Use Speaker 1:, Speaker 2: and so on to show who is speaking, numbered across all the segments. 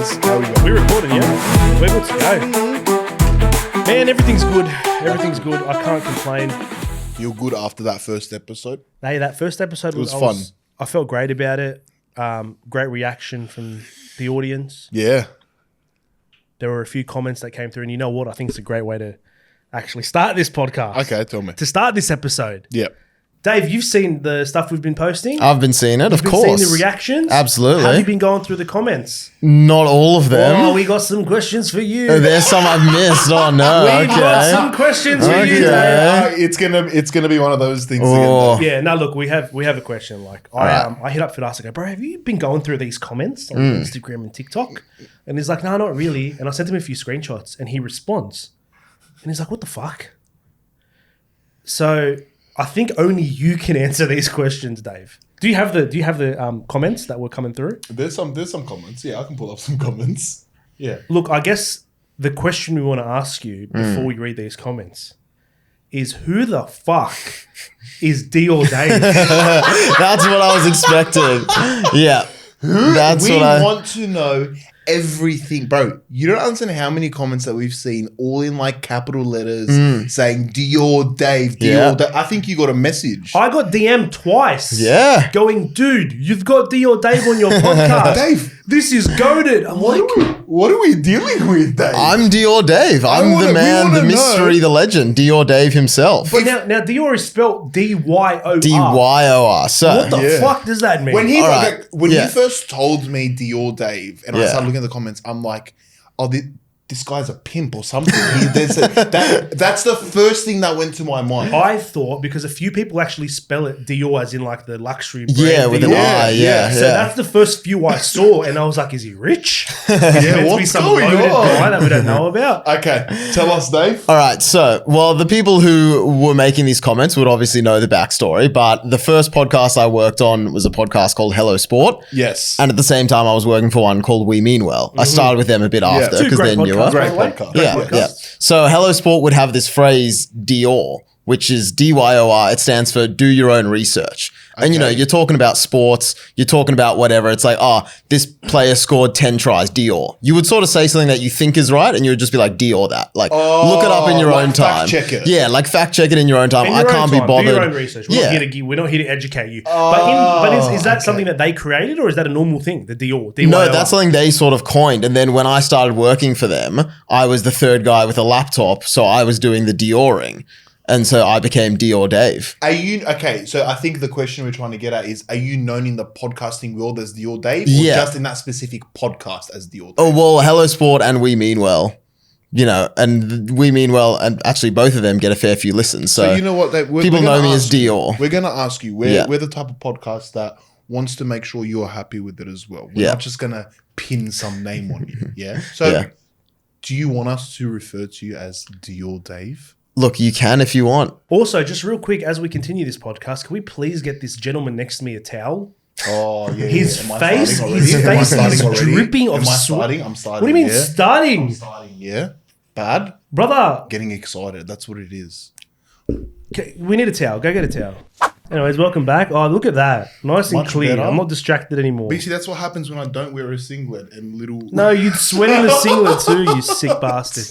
Speaker 1: Yaz. How are we going?
Speaker 2: We're recording, yeah? We're good to go. Man, everything's good. Everything's good. I can't complain.
Speaker 1: You're good after that first episode?
Speaker 2: Hey, that first episode
Speaker 1: was fun.
Speaker 2: I felt great about it. Great reaction from the audience.
Speaker 1: Yeah.
Speaker 2: There were a few comments that came through, and you know what? I think it's a great way to actually start this podcast.
Speaker 1: Okay, tell me.
Speaker 2: To start this episode.
Speaker 1: Yeah.
Speaker 2: Dave, you've seen the stuff we've been posting?
Speaker 3: I've been seeing it,
Speaker 2: You've
Speaker 3: of
Speaker 2: been
Speaker 3: course.
Speaker 2: seeing the reactions?
Speaker 3: Absolutely.
Speaker 2: Have you been going through the comments?
Speaker 3: Not all of them.
Speaker 2: Oh, we got some questions for you.
Speaker 3: There's some I've missed. Oh no.
Speaker 2: We've got some questions for you, Dave.
Speaker 1: It's gonna be one of those things.
Speaker 3: Oh.
Speaker 1: Again,
Speaker 2: Yeah, no, look, we have a question. Like, I hit up Feras, I go, bro, have you been going through these comments on Instagram and TikTok? And he's like, no, not really. And I sent him a few screenshots, and he responds, and he's like, what the fuck? So I think only you can answer these questions, Dave. Do you have the comments that were coming through?
Speaker 1: There's some comments. Yeah, I can pull up some comments. Yeah.
Speaker 2: Look, I guess the question we want to ask you before we read these comments is, who the fuck is D or Dave?
Speaker 3: That's what I was expecting. Yeah.
Speaker 1: We want to know everything, bro. You don't understand how many comments that we've seen, all in like capital letters, saying Dior Dave, Dior Dave. I think you got a message.
Speaker 2: I got DM twice.
Speaker 3: Yeah.
Speaker 2: Going, dude, you've got D or Dave on your podcast.
Speaker 1: Dave,
Speaker 2: this is goated. I'm like,
Speaker 1: what are we dealing with, Dave?
Speaker 3: I'm Dior Dave. I'm the man, the mystery, the legend. Dior Dave himself.
Speaker 2: but now Dior is spelled D-Y-O-R.
Speaker 3: D-Y-O-R. So,
Speaker 2: What the fuck does that mean?
Speaker 1: When he
Speaker 3: right.
Speaker 1: he first told me Dior Dave, and I started looking at the comments, I'm like, oh, this guy's a pimp or something. That's the first thing that went to my mind.
Speaker 2: I thought, because a few people actually spell it Dior as in like the luxury brand.
Speaker 3: yeah, with an
Speaker 2: Dior.
Speaker 3: I. Yeah.
Speaker 2: So that's the first few I saw, and I was like, is he rich?
Speaker 1: Yeah,
Speaker 2: What's
Speaker 1: what's
Speaker 2: some
Speaker 1: going
Speaker 2: loaded
Speaker 1: on?
Speaker 2: guy that we don't know about?
Speaker 1: Okay, tell us, Dave.
Speaker 3: All right. So, well, the people who were making these comments would obviously know the backstory, but the first podcast I worked on was a podcast called Hello Sport.
Speaker 1: Yes.
Speaker 3: And at the same time, I was working for one called We Mean Well. I started with them a bit after
Speaker 2: Two
Speaker 3: because
Speaker 2: great
Speaker 3: they're newer.
Speaker 2: podcasts, by
Speaker 1: Great
Speaker 2: the way.
Speaker 1: podcast.
Speaker 2: Great
Speaker 3: Yeah,
Speaker 2: podcasts.
Speaker 3: yeah. So Hello Sport would have this phrase Dior, which is D-Y-O-R. It stands for do your own research. And, you know, you're talking about sports, you're talking about whatever. It's like, oh, this player scored 10 tries, Dior. You would sort of say something that you think is right, and you would just be like, Dior that. Like, look it up in your own time.
Speaker 1: Fact check it.
Speaker 3: Yeah, like fact check it in your own time.
Speaker 2: In
Speaker 3: I
Speaker 2: your own
Speaker 3: can't
Speaker 2: time,
Speaker 3: be bothered.
Speaker 2: Do your own research. We're not here to educate you. But is that something that they created, or is that a normal thing? The Dior.
Speaker 3: No, that's something they sort of coined. And then when I started working for them, I was the third guy with a laptop. So I was doing the Dioring. And so I became Dior Dave.
Speaker 1: Are you okay? So I think the question we're trying to get at is: are you known in the podcasting world as Dior Dave, or just in that specific podcast as Dior Dave?
Speaker 3: Oh well, Hello Sport and We Mean Well, you know, and We Mean Well, and actually both of them get a fair few listens. So
Speaker 1: you know what?
Speaker 3: people know me as Dior.
Speaker 1: We're going to ask you. We're the type of podcast that wants to make sure you're happy with it as well. We're not just going to pin some name on you. Yeah. So, do you want us to refer to you as Dior Dave?
Speaker 3: Look, you can if you want.
Speaker 2: Also, just real quick, as we continue this podcast, can we please get this gentleman next to me a towel?
Speaker 1: Oh, yeah.
Speaker 2: His
Speaker 1: Am I
Speaker 2: face
Speaker 1: starting
Speaker 2: is
Speaker 1: already?
Speaker 2: dripping
Speaker 1: Am
Speaker 2: of
Speaker 1: I
Speaker 2: sweat.
Speaker 1: starting? I'm starting.
Speaker 2: What do you mean
Speaker 1: yeah?
Speaker 2: starting?
Speaker 1: I'm starting. Yeah. Bad?
Speaker 2: Brother,
Speaker 1: Getting excited. That's what it is.
Speaker 2: okay, we need a towel. Go get a towel. Anyways, welcome back. Oh, look at that. Nice and
Speaker 1: Much
Speaker 2: clear.
Speaker 1: better.
Speaker 2: I'm not distracted anymore.
Speaker 1: But you see, that's what happens when I don't wear a singlet and little...
Speaker 2: No, you'd sweat in the singlet too, you sick bastard.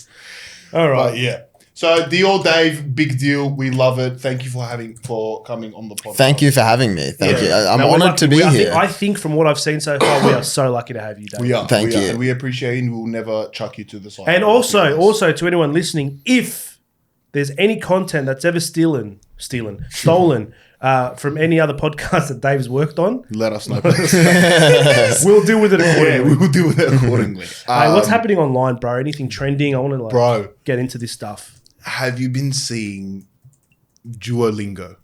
Speaker 2: All right.
Speaker 1: But yeah. So Dior Dave, big deal. We love it. Thank you for coming on the podcast.
Speaker 3: Thank you for having me. Thank you. I'm
Speaker 2: No, we're
Speaker 3: honored
Speaker 2: lucky.
Speaker 3: to be here.
Speaker 2: I think from what I've seen so far, we are so lucky to have you, Dave.
Speaker 1: We are.
Speaker 3: Thank you.
Speaker 1: And we appreciate it, and we'll never chuck you to the side.
Speaker 2: And also to anyone listening, if there's any content that's ever stolen from any other podcast that Dave's worked on,
Speaker 1: let us know.
Speaker 2: we'll deal with it accordingly.
Speaker 1: We will deal with it accordingly.
Speaker 2: Hey, what's happening online, bro? Anything trending? I want to
Speaker 1: Bro.
Speaker 2: get into this stuff.
Speaker 1: Have you been seeing Duolingo?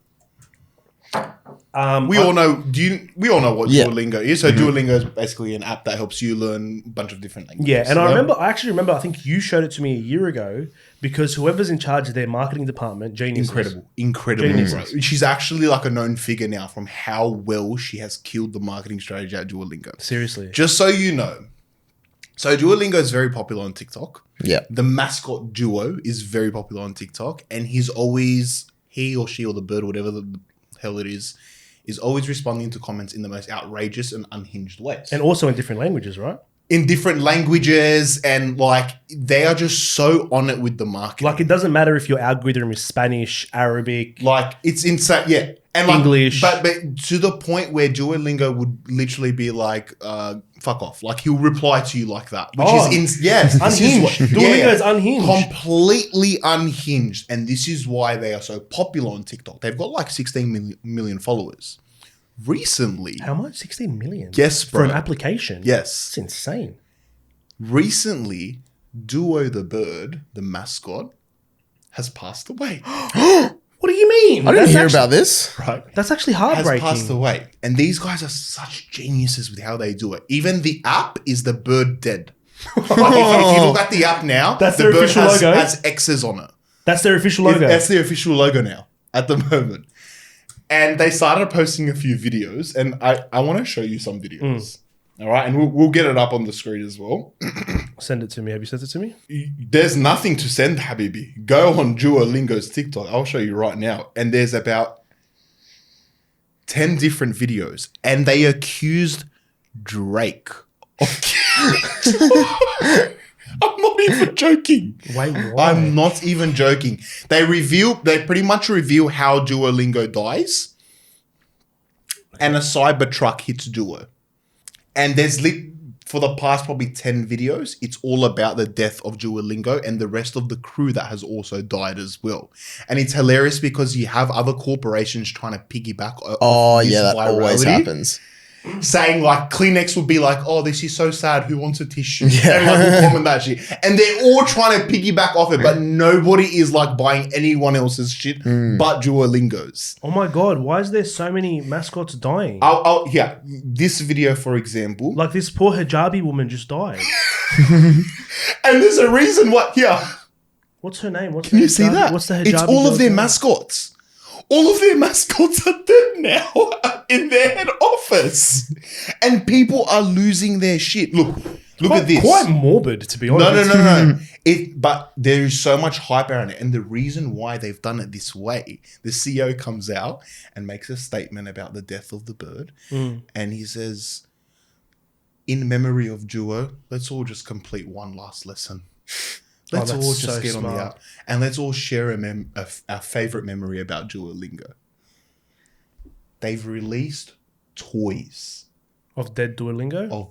Speaker 1: We all know what Duolingo is. So Duolingo is basically an app that helps you learn a bunch of different languages.
Speaker 2: Yeah, and I actually remember, I think you showed it to me a year ago, because whoever's in charge of their marketing department, geniuses.
Speaker 1: Incredible.
Speaker 2: Geniuses.
Speaker 1: Bro. She's actually like a known figure now from how well she has killed the marketing strategy at Duolingo.
Speaker 2: Seriously.
Speaker 1: Just so you know. So Duolingo is very popular on TikTok.
Speaker 3: Yeah.
Speaker 1: The mascot Duo is very popular on TikTok, and he or she or the bird, whatever the hell it is always responding to comments in the most outrageous and unhinged ways.
Speaker 2: And also in different languages, right?
Speaker 1: in different languages, and like they are just so on it with the marketing.
Speaker 2: Like it doesn't matter if your algorithm is Spanish, Arabic,
Speaker 1: like it's insane. Yeah. And like,
Speaker 2: English.
Speaker 1: But to the point where Duolingo would literally be like, fuck off. Like he'll reply to you like that. Which is
Speaker 2: unhinged. Duolingo is unhinged.
Speaker 1: Completely unhinged. And this is why they are so popular on TikTok. They've got like 16 million followers. Recently.
Speaker 2: How much? 16 million?
Speaker 1: Yes, bro.
Speaker 2: For an application?
Speaker 1: Yes.
Speaker 2: It's insane.
Speaker 1: Recently, Duo the bird, the mascot, has passed away.
Speaker 2: What do you mean?
Speaker 3: I didn't hear about this.
Speaker 1: Right.
Speaker 2: That's actually heartbreaking.
Speaker 1: Has passed away. And these guys are such geniuses with how they do it. Even the app is the bird dead. Like if you look at the app now,
Speaker 2: that's
Speaker 1: the
Speaker 2: their
Speaker 1: bird
Speaker 2: official logo.
Speaker 1: Has X's on it.
Speaker 2: That's their official logo.
Speaker 1: That's their official logo now at the moment. And they started posting a few videos, and I want to show you some videos. All right, and we'll get it up on the screen as well.
Speaker 2: Send it to me. Have you sent it to me?
Speaker 1: There's nothing to send, Habibi. Go on Duolingo's TikTok. I'll show you right now. And there's about 10 different videos, and they accused Drake of I'm not even joking.
Speaker 2: Wait, why?
Speaker 1: I'm not even joking. They pretty much reveal how Duolingo dies, and a Cybertruck hits Duo. And there's for the past probably 10 videos, it's all about the death of Duolingo and the rest of the crew that has also died as well. And it's hilarious because you have other corporations trying to piggyback off this
Speaker 3: that always happens.
Speaker 1: Saying like Kleenex would be like, oh, this is so sad. Who wants a tissue? Yeah. Everyone will comment that shit. And they're all trying to piggyback off it, but nobody is like buying anyone else's shit but Duolingo's.
Speaker 2: Oh my God, why is there so many mascots dying?
Speaker 1: Yeah, this video, for example.
Speaker 2: Like this poor hijabi woman just died.
Speaker 1: And there's a reason why,
Speaker 2: What's her name?
Speaker 1: Can you see that?
Speaker 2: What's the hijabi?
Speaker 1: It's all of their mascots. All of their mascots are dead now in their head office. And people are losing their shit. Look at this.
Speaker 2: Quite morbid, to be honest.
Speaker 1: No. But there is so much hype around it. And the reason why they've done it this way, the CEO comes out and makes a statement about the death of the bird. And he says, in memory of Duo, let's all just complete one last lesson. Let's all just get smart on the app and let's all share our favorite memory about Duolingo. They've released toys
Speaker 2: of dead Duolingo.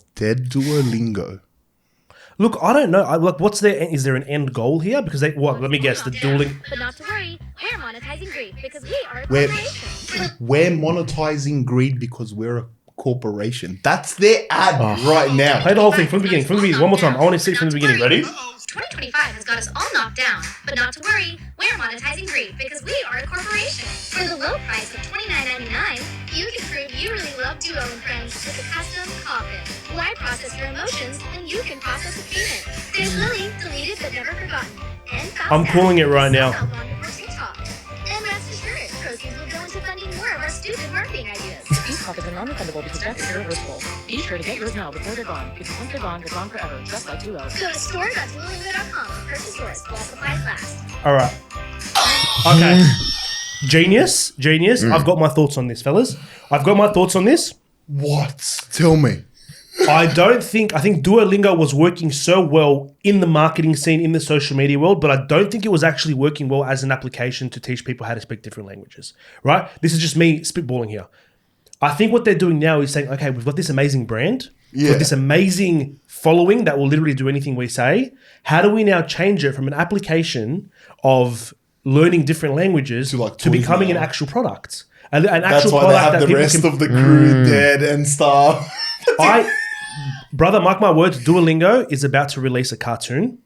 Speaker 2: Look, I don't know. What's is there an end goal here? Because let me guess. The Duolingo.
Speaker 4: But not to worry, we're monetizing greed because we are a corporation.
Speaker 1: We're monetizing greed because we're a corporation. That's their ad right now.
Speaker 2: Play the whole thing from the beginning. One more time. I want to see it from the beginning. Ready?
Speaker 4: 2025 has got us all knocked down, but not to worry, we're monetizing greed because we are a corporation. For the low price of $29.99, you can prove you really love Duo and Friends with a custom coffin. Why process your emotions when you can process a payment? There's Lily, deleted but never forgotten. And
Speaker 2: I'm calling it right now.
Speaker 4: And rest assured, proceeds will go into funding more of our stupid marketing ideas.
Speaker 5: These profits are non-refundable because that's irreversible. Be sure to get yours now before they're gone, because once they're gone forever, just like Duo.
Speaker 4: Go to store.duolingo.com and purchase yours while supplies last.
Speaker 2: All right. Okay. Genius. I've got my thoughts on this, fellas.
Speaker 1: What? Tell me.
Speaker 2: I think Duolingo was working so well in the marketing scene, in the social media world, but I don't think it was actually working well as an application to teach people how to speak different languages, right? This is just me spitballing here. I think what they're doing now is saying, okay, we've got this amazing brand, we've got this amazing following that will literally do anything we say. How do we now change it from an application of learning different languages to becoming an actual product? An actual
Speaker 1: That's why
Speaker 2: product
Speaker 1: they have the rest of the crew dead and stuff.
Speaker 2: Brother, mark my words, Duolingo is about to release a cartoon,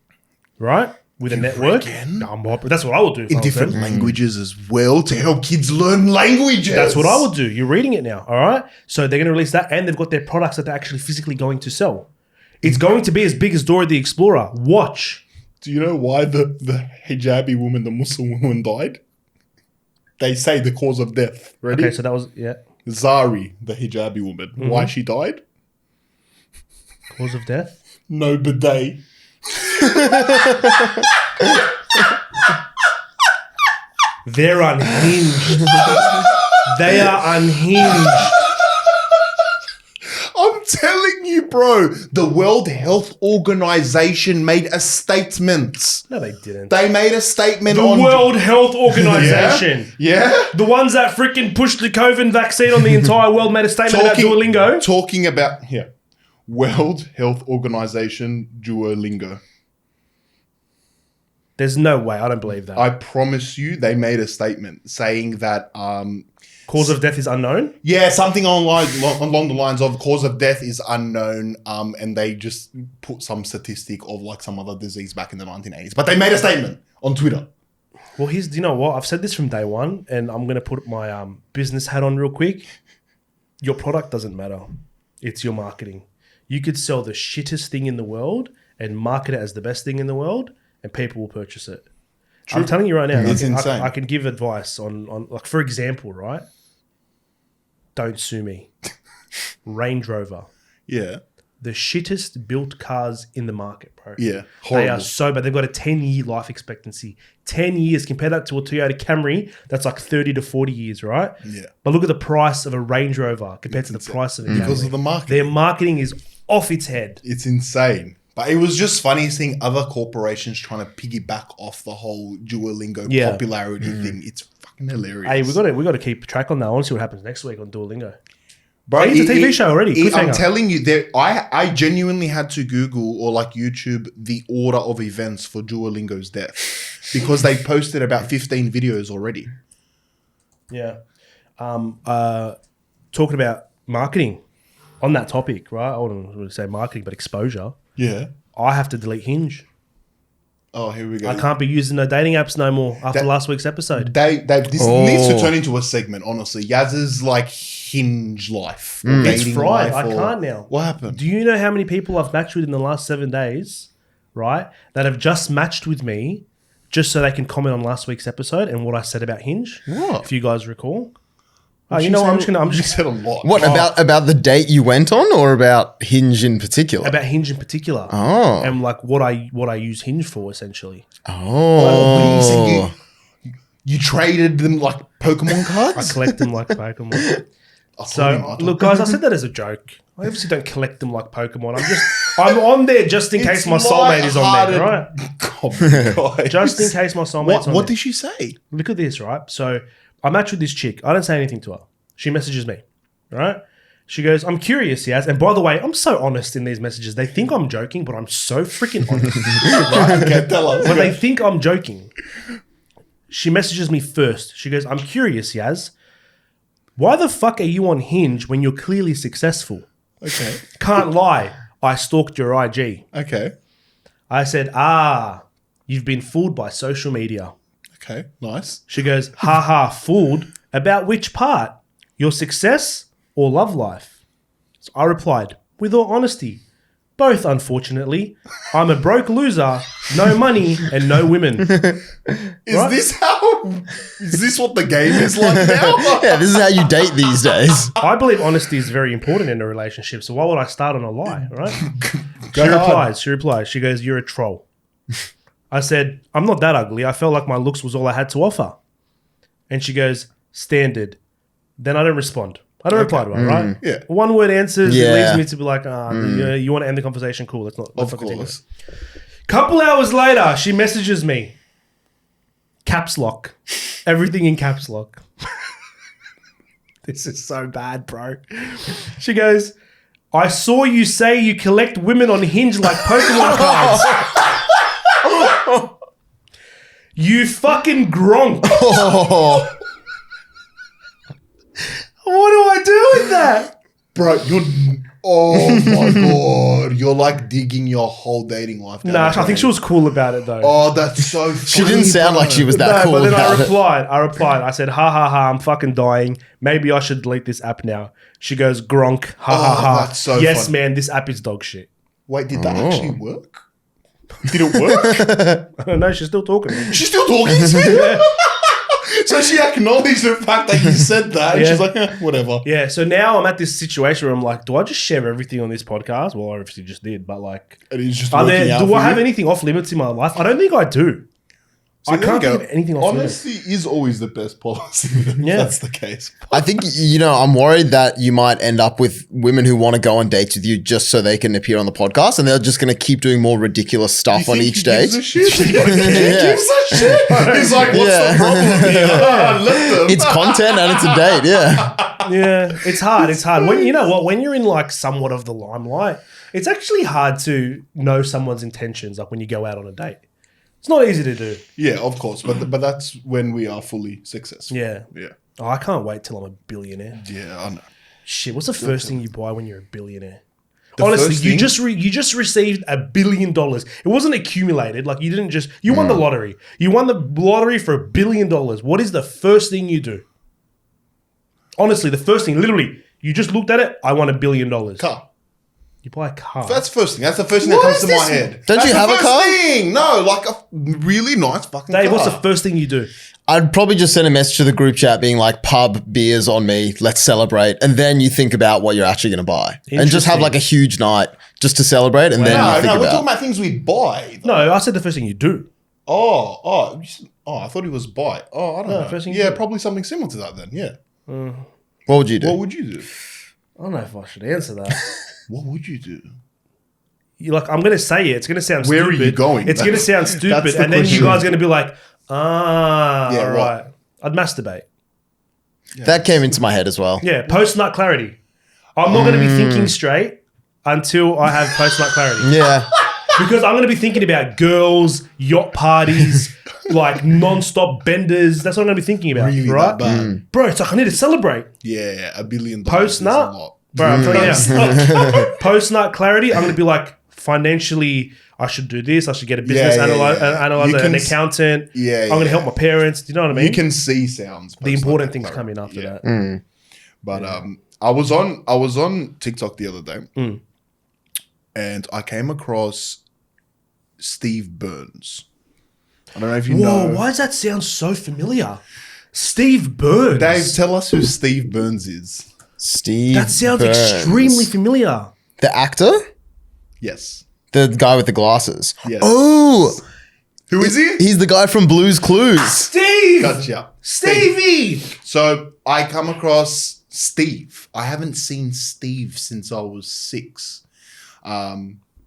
Speaker 2: right? With a network. That's what I would do.
Speaker 1: In different languages as well to help kids learn languages.
Speaker 2: That's what I would do. You're reading it now, all right? So they're going to release that and they've got their products that they're actually physically going to sell. It's going to be as big as Dora the Explorer. Watch.
Speaker 1: Do you know why the hijabi woman, the Muslim woman died? They say the cause of death. Ready?
Speaker 2: Okay, so that was,
Speaker 1: Zari, the hijabi woman. Mm-hmm. Why she died?
Speaker 2: Cause of death?
Speaker 1: No bidet.
Speaker 2: They're unhinged. They are unhinged.
Speaker 1: I'm telling you, bro. The World Health Organization made a statement.
Speaker 2: No, they didn't.
Speaker 1: They made a statement
Speaker 2: The
Speaker 1: on...
Speaker 2: World Health Organization.
Speaker 1: Yeah?
Speaker 2: The ones that freaking pushed the COVID vaccine on the entire world made a statement about Duolingo.
Speaker 1: Talking about... Yeah. World Health Organization Duolingo.
Speaker 2: There's no way. I don't believe that.
Speaker 1: I promise you, they made a statement saying that...
Speaker 2: Cause of death is unknown?
Speaker 1: Yeah, something along the lines of cause of death is unknown, and they just put some statistic of like some other disease back in the 1980s. But they made a statement on Twitter.
Speaker 2: Well, do you know what? I've said this from day one, and I'm going to put my business hat on real quick. Your product doesn't matter. It's your marketing. You could sell the shittest thing in the world and market it as the best thing in the world, and people will purchase it. True. I'm telling you right now.
Speaker 1: It's insane.
Speaker 2: I can give advice on like, for example, right? Don't sue me. Range Rover.
Speaker 1: Yeah.
Speaker 2: The shittest built cars in the market, bro.
Speaker 1: Yeah.
Speaker 2: Horrible. They are so bad. They've got a 10-year life expectancy. 10 years. Compare that to a Toyota Camry. That's like 30 to 40 years, right?
Speaker 1: Yeah.
Speaker 2: But look at the price of a Range Rover compared to the price of a Camry.
Speaker 1: Because of the marketing.
Speaker 2: Their marketing is off its head.
Speaker 1: It's insane. But it was just funny seeing other corporations trying to piggyback off the whole Duolingo popularity thing. It's fucking hilarious.
Speaker 2: Hey, we got to keep track on that. I want to see what happens next week on Duolingo.
Speaker 1: Bro,
Speaker 2: it's a TV show already.
Speaker 1: I'm telling you, I genuinely had to Google or like YouTube the order of events for Duolingo's death because they posted about 15 videos already.
Speaker 2: Yeah. Talking about marketing on that topic, right? I wouldn't really say marketing, but exposure.
Speaker 1: Yeah.
Speaker 2: I have to delete Hinge.
Speaker 1: Oh, here we go.
Speaker 2: I can't be using no dating apps no more after last week's episode.
Speaker 1: This needs to turn into a segment, honestly. Yaz's like Hinge life.
Speaker 2: It's fried. I can't now.
Speaker 1: What happened?
Speaker 2: Do you know how many people I've matched with in the last 7 days, right, that have just matched with me just so they can comment on last week's episode and what I said about Hinge?
Speaker 1: What?
Speaker 2: If you guys recall. You know, I'm just
Speaker 1: said a lot.
Speaker 3: What about the date you went on, or about Hinge in particular?
Speaker 2: About Hinge in particular.
Speaker 3: Oh,
Speaker 2: and like what I use Hinge for essentially.
Speaker 3: Oh,
Speaker 1: you traded them like Pokemon cards?
Speaker 2: I collect them like Pokemon. So look, guys, I said that as a joke. I obviously don't collect them like Pokemon. I'm on there just in case my soulmate is on there, right?
Speaker 1: God,
Speaker 2: just in case my soulmate's on there.
Speaker 1: What did she say?
Speaker 2: Look at this, right? So I match with this chick. I don't say anything to her. She messages me, right? She goes, I'm curious, Yaz. And by the way, I'm so honest in these messages. They think I'm joking, but I'm so freaking honest. Right?
Speaker 1: Okay, tell us.
Speaker 2: When they think I'm joking, she messages me first. She goes, I'm curious, Yaz. Why the fuck are you on Hinge when you're clearly successful?
Speaker 1: Okay.
Speaker 2: Can't lie. I stalked your IG.
Speaker 1: Okay.
Speaker 2: I said, you've been fooled by social media.
Speaker 1: Okay, nice.
Speaker 2: She goes, fooled? About which part? Your success or love life? So I replied, with all honesty, both, unfortunately. I'm a broke loser, no money, and no women.
Speaker 1: Is this what the game is like now?
Speaker 3: Yeah, this is how you date these days.
Speaker 2: I believe honesty is very important in a relationship, so why would I start on a lie, right? She replies, she goes, you're a troll. I said, I'm not that ugly. I felt like my looks was all I had to offer. And she goes, standard. Then I don't respond. I don't reply to her, right?
Speaker 1: Yeah.
Speaker 2: One word answers. It leads me to be like, you want to end the conversation? Cool. Let's not continue. Couple hours later, she messages me. Caps lock. Everything in caps lock. This is so bad, bro. She goes, I saw you say you collect women on Hinge like Pokemon cards. You fucking gronk. What do I do with that?
Speaker 1: Bro, oh my God. You're like digging your whole dating life down.
Speaker 2: Nah, I think she was cool about it though.
Speaker 1: Oh, that's so funny.
Speaker 3: She didn't sound like she was that cool
Speaker 2: but then
Speaker 3: about
Speaker 2: I replied. I said, I'm fucking dying. Maybe I should delete this app now. She goes, gronk,
Speaker 1: That's so
Speaker 2: yes,
Speaker 1: funny.
Speaker 2: Man, this app is dog shit.
Speaker 1: Wait, did that actually work? Did it work?
Speaker 2: I don't know, she's still talking.
Speaker 1: She's still talking to you? So she acknowledged the fact that you said that. And she's like, whatever.
Speaker 2: Yeah, so now I'm at this situation where I'm like, do I just share everything on this podcast? Well, I obviously just did, but like,
Speaker 1: And he's just working out
Speaker 2: do
Speaker 1: for
Speaker 2: I have
Speaker 1: you?
Speaker 2: anything off limits in my life? I don't think I do.
Speaker 1: So
Speaker 2: I can't think of anything off
Speaker 1: Honesty is always the best policy.
Speaker 2: Yeah.
Speaker 1: That's the case.
Speaker 3: I think, I'm worried that you might end up with women who want to go on dates with you just so they can appear on the podcast, and they're just going to keep doing more ridiculous stuff on each date.
Speaker 1: Gives a shit? He gives a shit. He's like, what's the problem here? Let them.
Speaker 3: It's content and it's a date, yeah.
Speaker 2: Yeah, it's hard. It's hard. When you know what, when you're in like somewhat of the limelight, it's actually hard to know someone's intentions. Like when you go out on a date, it's not easy to do.
Speaker 1: Yeah, of course, but that's when we are fully successful.
Speaker 2: Yeah. Oh, I can't wait till I'm a billionaire.
Speaker 1: Yeah, I know.
Speaker 2: Shit, what's the first thing you buy when you're a billionaire?
Speaker 1: The
Speaker 2: Honestly,
Speaker 1: first
Speaker 2: you
Speaker 1: thing-
Speaker 2: just received $1 billion. It wasn't accumulated. Like you didn't just you won the lottery. You won the lottery for $1 billion. What is the first thing you do? Honestly, the first thing, literally, you just looked at it. I won $1 billion.
Speaker 1: Car.
Speaker 2: You buy a car.
Speaker 1: That's the first thing. That's the first thing that comes to my head.
Speaker 3: Don't you have a car?
Speaker 1: Thing. No, like a really nice fucking
Speaker 2: Dave,
Speaker 1: car.
Speaker 2: what's the first thing you do?
Speaker 3: I'd probably just send a message to the group chat being like, pub, beers on me, let's celebrate. And then you think about what you're actually going to buy. And just have like a huge night just to celebrate. And then you think
Speaker 1: we're
Speaker 3: about
Speaker 1: talking about things we buy.
Speaker 2: No, I said the first thing you do.
Speaker 1: Oh, I thought it was buy. Oh, I don't know.
Speaker 2: First thing you
Speaker 1: Yeah,
Speaker 2: do.
Speaker 1: probably something similar to that then, yeah.
Speaker 3: what would you do?
Speaker 1: What would you do?
Speaker 2: I don't know if I should answer that.
Speaker 1: What would you do?
Speaker 2: I'm going to say it. It's going to sound
Speaker 1: Where
Speaker 2: stupid.
Speaker 1: are you going?
Speaker 2: It's going to sound stupid.
Speaker 1: That's the
Speaker 2: And then you
Speaker 1: question.
Speaker 2: guys are going to be like,
Speaker 1: Yeah,
Speaker 2: all
Speaker 1: what?
Speaker 2: right. I'd masturbate.
Speaker 3: That came into my head as well.
Speaker 2: Yeah, post-nut clarity. I'm not going to be thinking straight until I have post-nut clarity.
Speaker 3: Yeah.
Speaker 2: Because I'm going to be thinking about girls, yacht parties, like non-stop benders. That's what I'm going to be thinking about,
Speaker 1: Really
Speaker 2: right?
Speaker 1: that bad?
Speaker 2: Bro, it's like I need to celebrate.
Speaker 1: Yeah, $1 billion.
Speaker 2: Post-nut?
Speaker 1: Is a lot.
Speaker 2: Bro, I'm telling you now. Post-nut clarity, I'm going to be like, financially, I should do this. I should get a business analyzer,
Speaker 1: You
Speaker 2: an
Speaker 1: can
Speaker 2: accountant.
Speaker 1: Yeah,
Speaker 2: I'm going to help my parents. Do you know what I mean?
Speaker 1: You can see sounds.
Speaker 2: The important things
Speaker 1: post-nut
Speaker 2: come in after
Speaker 1: clarity.
Speaker 2: that.
Speaker 1: But I was on TikTok the other day, and I came across Steve Burns. I don't know if you know.
Speaker 2: Whoa, why does that sound so familiar? Steve Burns.
Speaker 1: Dave, tell us who Steve Burns is.
Speaker 3: Steve
Speaker 2: That sounds
Speaker 3: Burns.
Speaker 2: extremely familiar.
Speaker 3: The actor?
Speaker 1: Yes.
Speaker 3: The guy with the glasses.
Speaker 1: Yes.
Speaker 3: Oh,
Speaker 1: Who is he?
Speaker 3: he's the guy from Blue's Clues.
Speaker 2: Steve!
Speaker 1: Gotcha.
Speaker 2: Stevie!
Speaker 1: So I come across Steve. I haven't seen Steve since I was 6.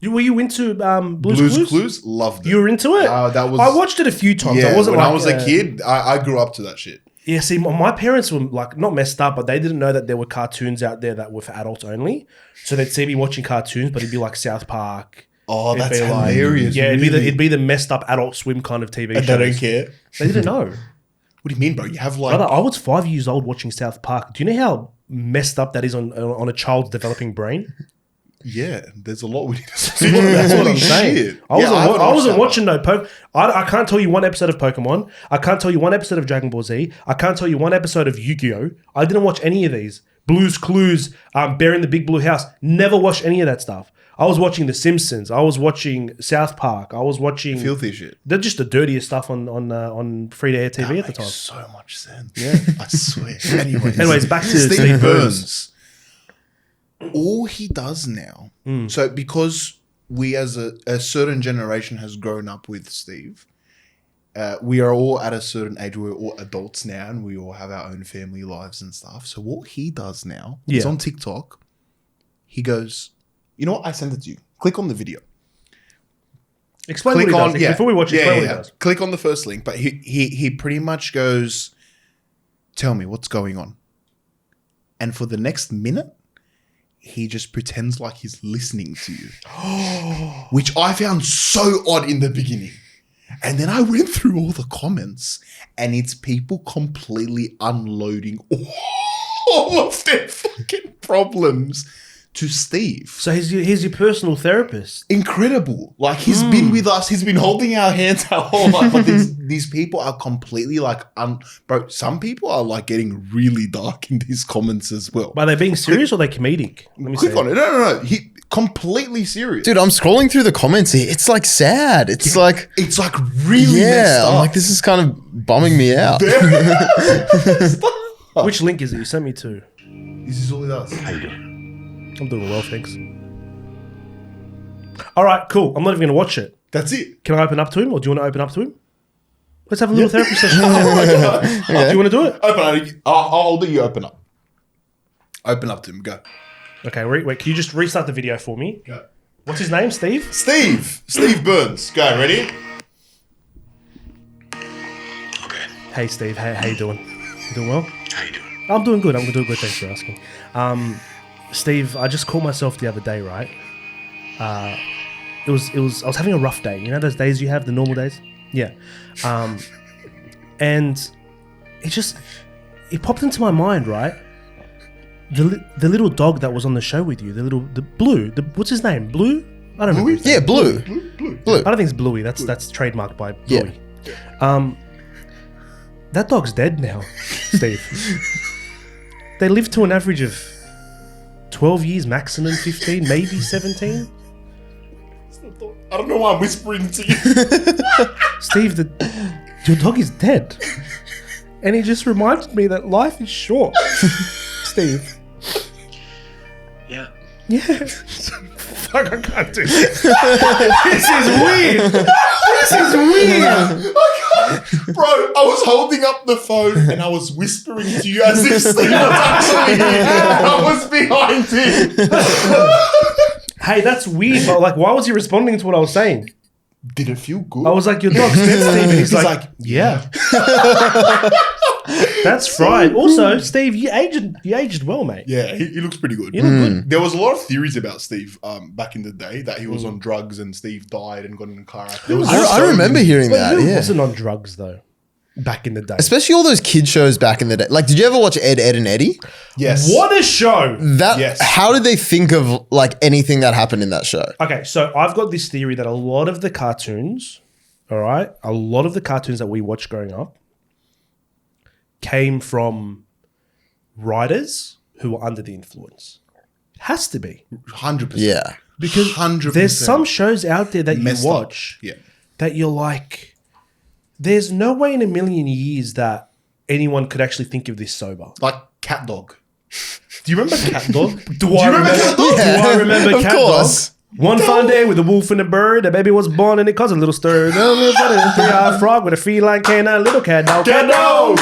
Speaker 2: Were you into Blue's
Speaker 1: Blue's
Speaker 2: Clues?
Speaker 1: Clues? Loved it.
Speaker 2: You were into it?
Speaker 1: that was.
Speaker 2: I watched it a few times.
Speaker 1: Yeah,
Speaker 2: I wasn't
Speaker 1: when
Speaker 2: like,
Speaker 1: I was a kid, I grew up to that shit.
Speaker 2: Yeah, see, my parents were like not messed up, but they didn't know that there were cartoons out there that were for adults only. So they'd see me watching cartoons, but it'd be like South Park.
Speaker 1: Oh,
Speaker 2: It'd
Speaker 1: that's
Speaker 2: be like-
Speaker 1: hilarious.
Speaker 2: Yeah,
Speaker 1: really.
Speaker 2: it'd be the messed up Adult Swim kind of TV
Speaker 1: And
Speaker 2: shows.
Speaker 1: they don't care.
Speaker 2: They didn't know.
Speaker 1: What do you mean, bro? You have like.
Speaker 2: Brother, I was 5 years old watching South Park. Do you know how messed up that is on a child's developing brain?
Speaker 1: Yeah, there's a lot we need to see.
Speaker 2: That's what I'm
Speaker 1: Holy
Speaker 2: saying.
Speaker 1: shit.
Speaker 2: I wasn't
Speaker 1: haven't watched
Speaker 2: watching no Pokemon. I can't tell you one episode of Pokemon. I can't tell you one episode of Dragon Ball Z. I can't tell you one episode of Yu-Gi-Oh! I didn't watch any of these. Blue's Clues, Bear in the Big Blue House. Never watched any of that stuff. I was watching The Simpsons. I was watching South Park. I was watching.
Speaker 1: Filthy shit.
Speaker 2: They're just the dirtiest stuff on free-to-air TV at the
Speaker 1: Makes
Speaker 2: time.
Speaker 1: so much sense. Yeah, I swear.
Speaker 2: Anyways, back to
Speaker 1: Steve Burns. All he does now,
Speaker 2: Mm.
Speaker 1: so because we as a certain generation has grown up with Steve, we are all at a certain age. We're all adults now, and we all have our own family lives and stuff. So what he does now is on TikTok. He goes, you know what? I sent it to you. Click on the video.
Speaker 2: Explain what he does. Before we watch it, explain what he does.
Speaker 1: Click on the first link, but he pretty much goes, tell me what's going on. And for the next minute, he just pretends like he's listening to you. Which I found so odd in the beginning. And then I went through all the comments, and it's people completely unloading all of their fucking problems to Steve.
Speaker 2: So he's your personal therapist.
Speaker 1: Incredible. Like, he's been with us. He's been holding our hands our whole life. But these people are completely like, bro, some people are like getting really dark in these comments as well.
Speaker 2: Are they being serious or are they comedic? Let me
Speaker 1: Click
Speaker 2: see.
Speaker 1: on it. No. He completely serious.
Speaker 3: Dude, I'm scrolling through the comments here. It's like sad. It's like,
Speaker 1: It's like really messed up.
Speaker 3: I'm like, this is kind of bumming me out.
Speaker 2: Which link is it you sent me to?
Speaker 1: This is all he does.
Speaker 2: I'm doing well, thanks. All right, cool. I'm not even going to watch it.
Speaker 1: That's it.
Speaker 2: Can I open up to him or do you want to open up to him? Let's have a little therapy session. Do you want to do it?
Speaker 1: Open up. I'll do you open up. Open up to him. Go.
Speaker 2: Okay, wait. Can you just restart the video for me?
Speaker 1: Go.
Speaker 2: What's his name? Steve?
Speaker 1: Steve Burns. Go. Ready?
Speaker 6: Okay.
Speaker 2: Hey, Steve. How you doing? You doing well?
Speaker 6: How you doing?
Speaker 2: I'm doing good. Thanks for asking. Steve, I just caught myself the other day, right? I was having a rough day. You know those days you have, the normal days? Yeah. And it popped into my mind, right? The little dog that was on the show with you, what's his name? Blue? I don't know.
Speaker 3: Yeah, Blue.
Speaker 2: I don't think it's Bluey. That's trademarked by Bluey.
Speaker 3: Yeah.
Speaker 2: That dog's dead now, Steve. They live to an average of 12 years, maximum 15, maybe 17.
Speaker 1: I don't know why I'm whispering to you.
Speaker 2: Steve, your dog is dead. And it just reminded me that life is short. Steve.
Speaker 6: Yeah.
Speaker 2: Yeah. Fuck, I can't do this. This is weird.
Speaker 1: Bro, I was holding up the phone and I was whispering to you as if Steve was actually here. I was behind him.
Speaker 2: Hey, that's weird, but like, why was he responding to what I was saying?
Speaker 1: Did it feel good?
Speaker 2: I was like, your dog's dead, Steve. And he's like, yeah. That's right. Also, Steve, you aged well, mate.
Speaker 1: Yeah, he looks pretty good.
Speaker 2: You look good.
Speaker 1: There was a lot of theories about Steve back in the day that he was on drugs and Steve died and got in a car accident.
Speaker 3: I remember hearing that.
Speaker 2: Who
Speaker 3: Yeah.
Speaker 2: wasn't on drugs, though, back in the day?
Speaker 3: Especially all those kid shows back in the day. Like, did you ever watch Ed, and Eddie?
Speaker 1: Yes.
Speaker 2: What a show.
Speaker 1: Yes.
Speaker 3: How did they think of like anything that happened in that show?
Speaker 2: Okay, so I've got this theory that a lot of the cartoons, all right, a lot of the cartoons that we watched growing up came from writers who were under the influence. It has to be.
Speaker 1: 100%.
Speaker 3: Yeah.
Speaker 2: Because
Speaker 1: 100%.
Speaker 2: there's some shows out there that
Speaker 1: Messed
Speaker 2: you
Speaker 1: up.
Speaker 2: watch
Speaker 1: Yeah.
Speaker 2: that you're like, there's no way in a million years that anyone could actually think of this sober.
Speaker 1: Like Cat Dog.
Speaker 2: Do you remember Cat Dog? Do
Speaker 1: you remember Cat Dog?
Speaker 2: Do I remember
Speaker 3: Of
Speaker 2: Cat
Speaker 3: course.
Speaker 2: Dog? One fine day with a wolf and a bird, a baby was born and it caused a little stir. No little buddy, a three-eyed frog with a feline canine, little cat dog.
Speaker 1: Cat Dog!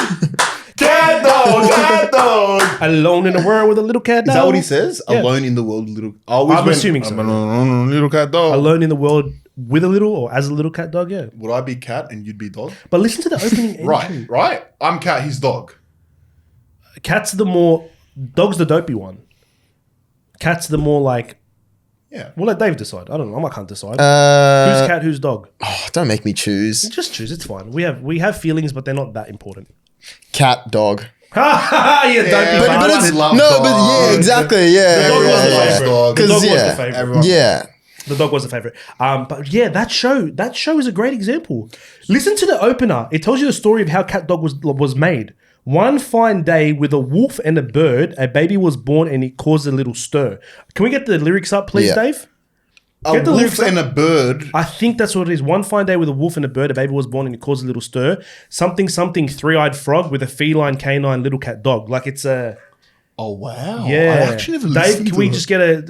Speaker 1: Cat Dog! Cat Dog!
Speaker 2: Alone in the world with a little cat dog.
Speaker 1: Is that what he says?
Speaker 2: Yeah.
Speaker 1: Alone in the world, little.
Speaker 2: I'm assuming so.
Speaker 1: I'm a little cat dog.
Speaker 2: Alone in the world with a little or as a little cat dog, yeah.
Speaker 1: Would I be cat and you'd be dog?
Speaker 2: But listen to the opening entry.
Speaker 1: Right. I'm cat, he's dog.
Speaker 2: Cat's dog's the dopey one. Cat's the more like,
Speaker 1: Yeah.
Speaker 2: we'll let Dave decide. I don't know. I can't decide. Who's
Speaker 3: Uh,
Speaker 2: cat, who's dog?
Speaker 3: don't make me choose.
Speaker 2: Just choose. It's fine. We have feelings, but they're not that important.
Speaker 3: Cat, dog.
Speaker 2: Yeah, dopey
Speaker 3: But
Speaker 2: bastard.
Speaker 3: it's
Speaker 1: love
Speaker 3: no, but
Speaker 1: dog.
Speaker 3: yeah, exactly, yeah.
Speaker 2: The dog was the
Speaker 3: yeah,
Speaker 2: favourite.
Speaker 1: dog.
Speaker 2: The dog
Speaker 3: 'Cause,
Speaker 2: was
Speaker 3: yeah,
Speaker 2: the favourite.
Speaker 1: everyone-
Speaker 3: Yeah.
Speaker 2: The dog was the favorite. But yeah, that show is a great example. Listen to the opener. It tells you the story of how Cat Dog was made. One fine day with a wolf and a bird, a baby was born and it caused a little stir. Can we get the lyrics up, please,
Speaker 3: Yeah.
Speaker 2: Dave?
Speaker 1: A
Speaker 2: Get the
Speaker 1: wolf
Speaker 2: lyrics up.
Speaker 1: and a bird.
Speaker 2: I think that's what it is. One fine day with a wolf and a bird, a baby was born and it caused a little stir. Something, three-eyed frog with a feline canine little cat dog. Like it's a...
Speaker 1: Oh, wow.
Speaker 2: Yeah.
Speaker 1: I actually never
Speaker 2: Dave,
Speaker 1: listened
Speaker 2: can
Speaker 1: to
Speaker 2: we
Speaker 1: it.
Speaker 2: just get a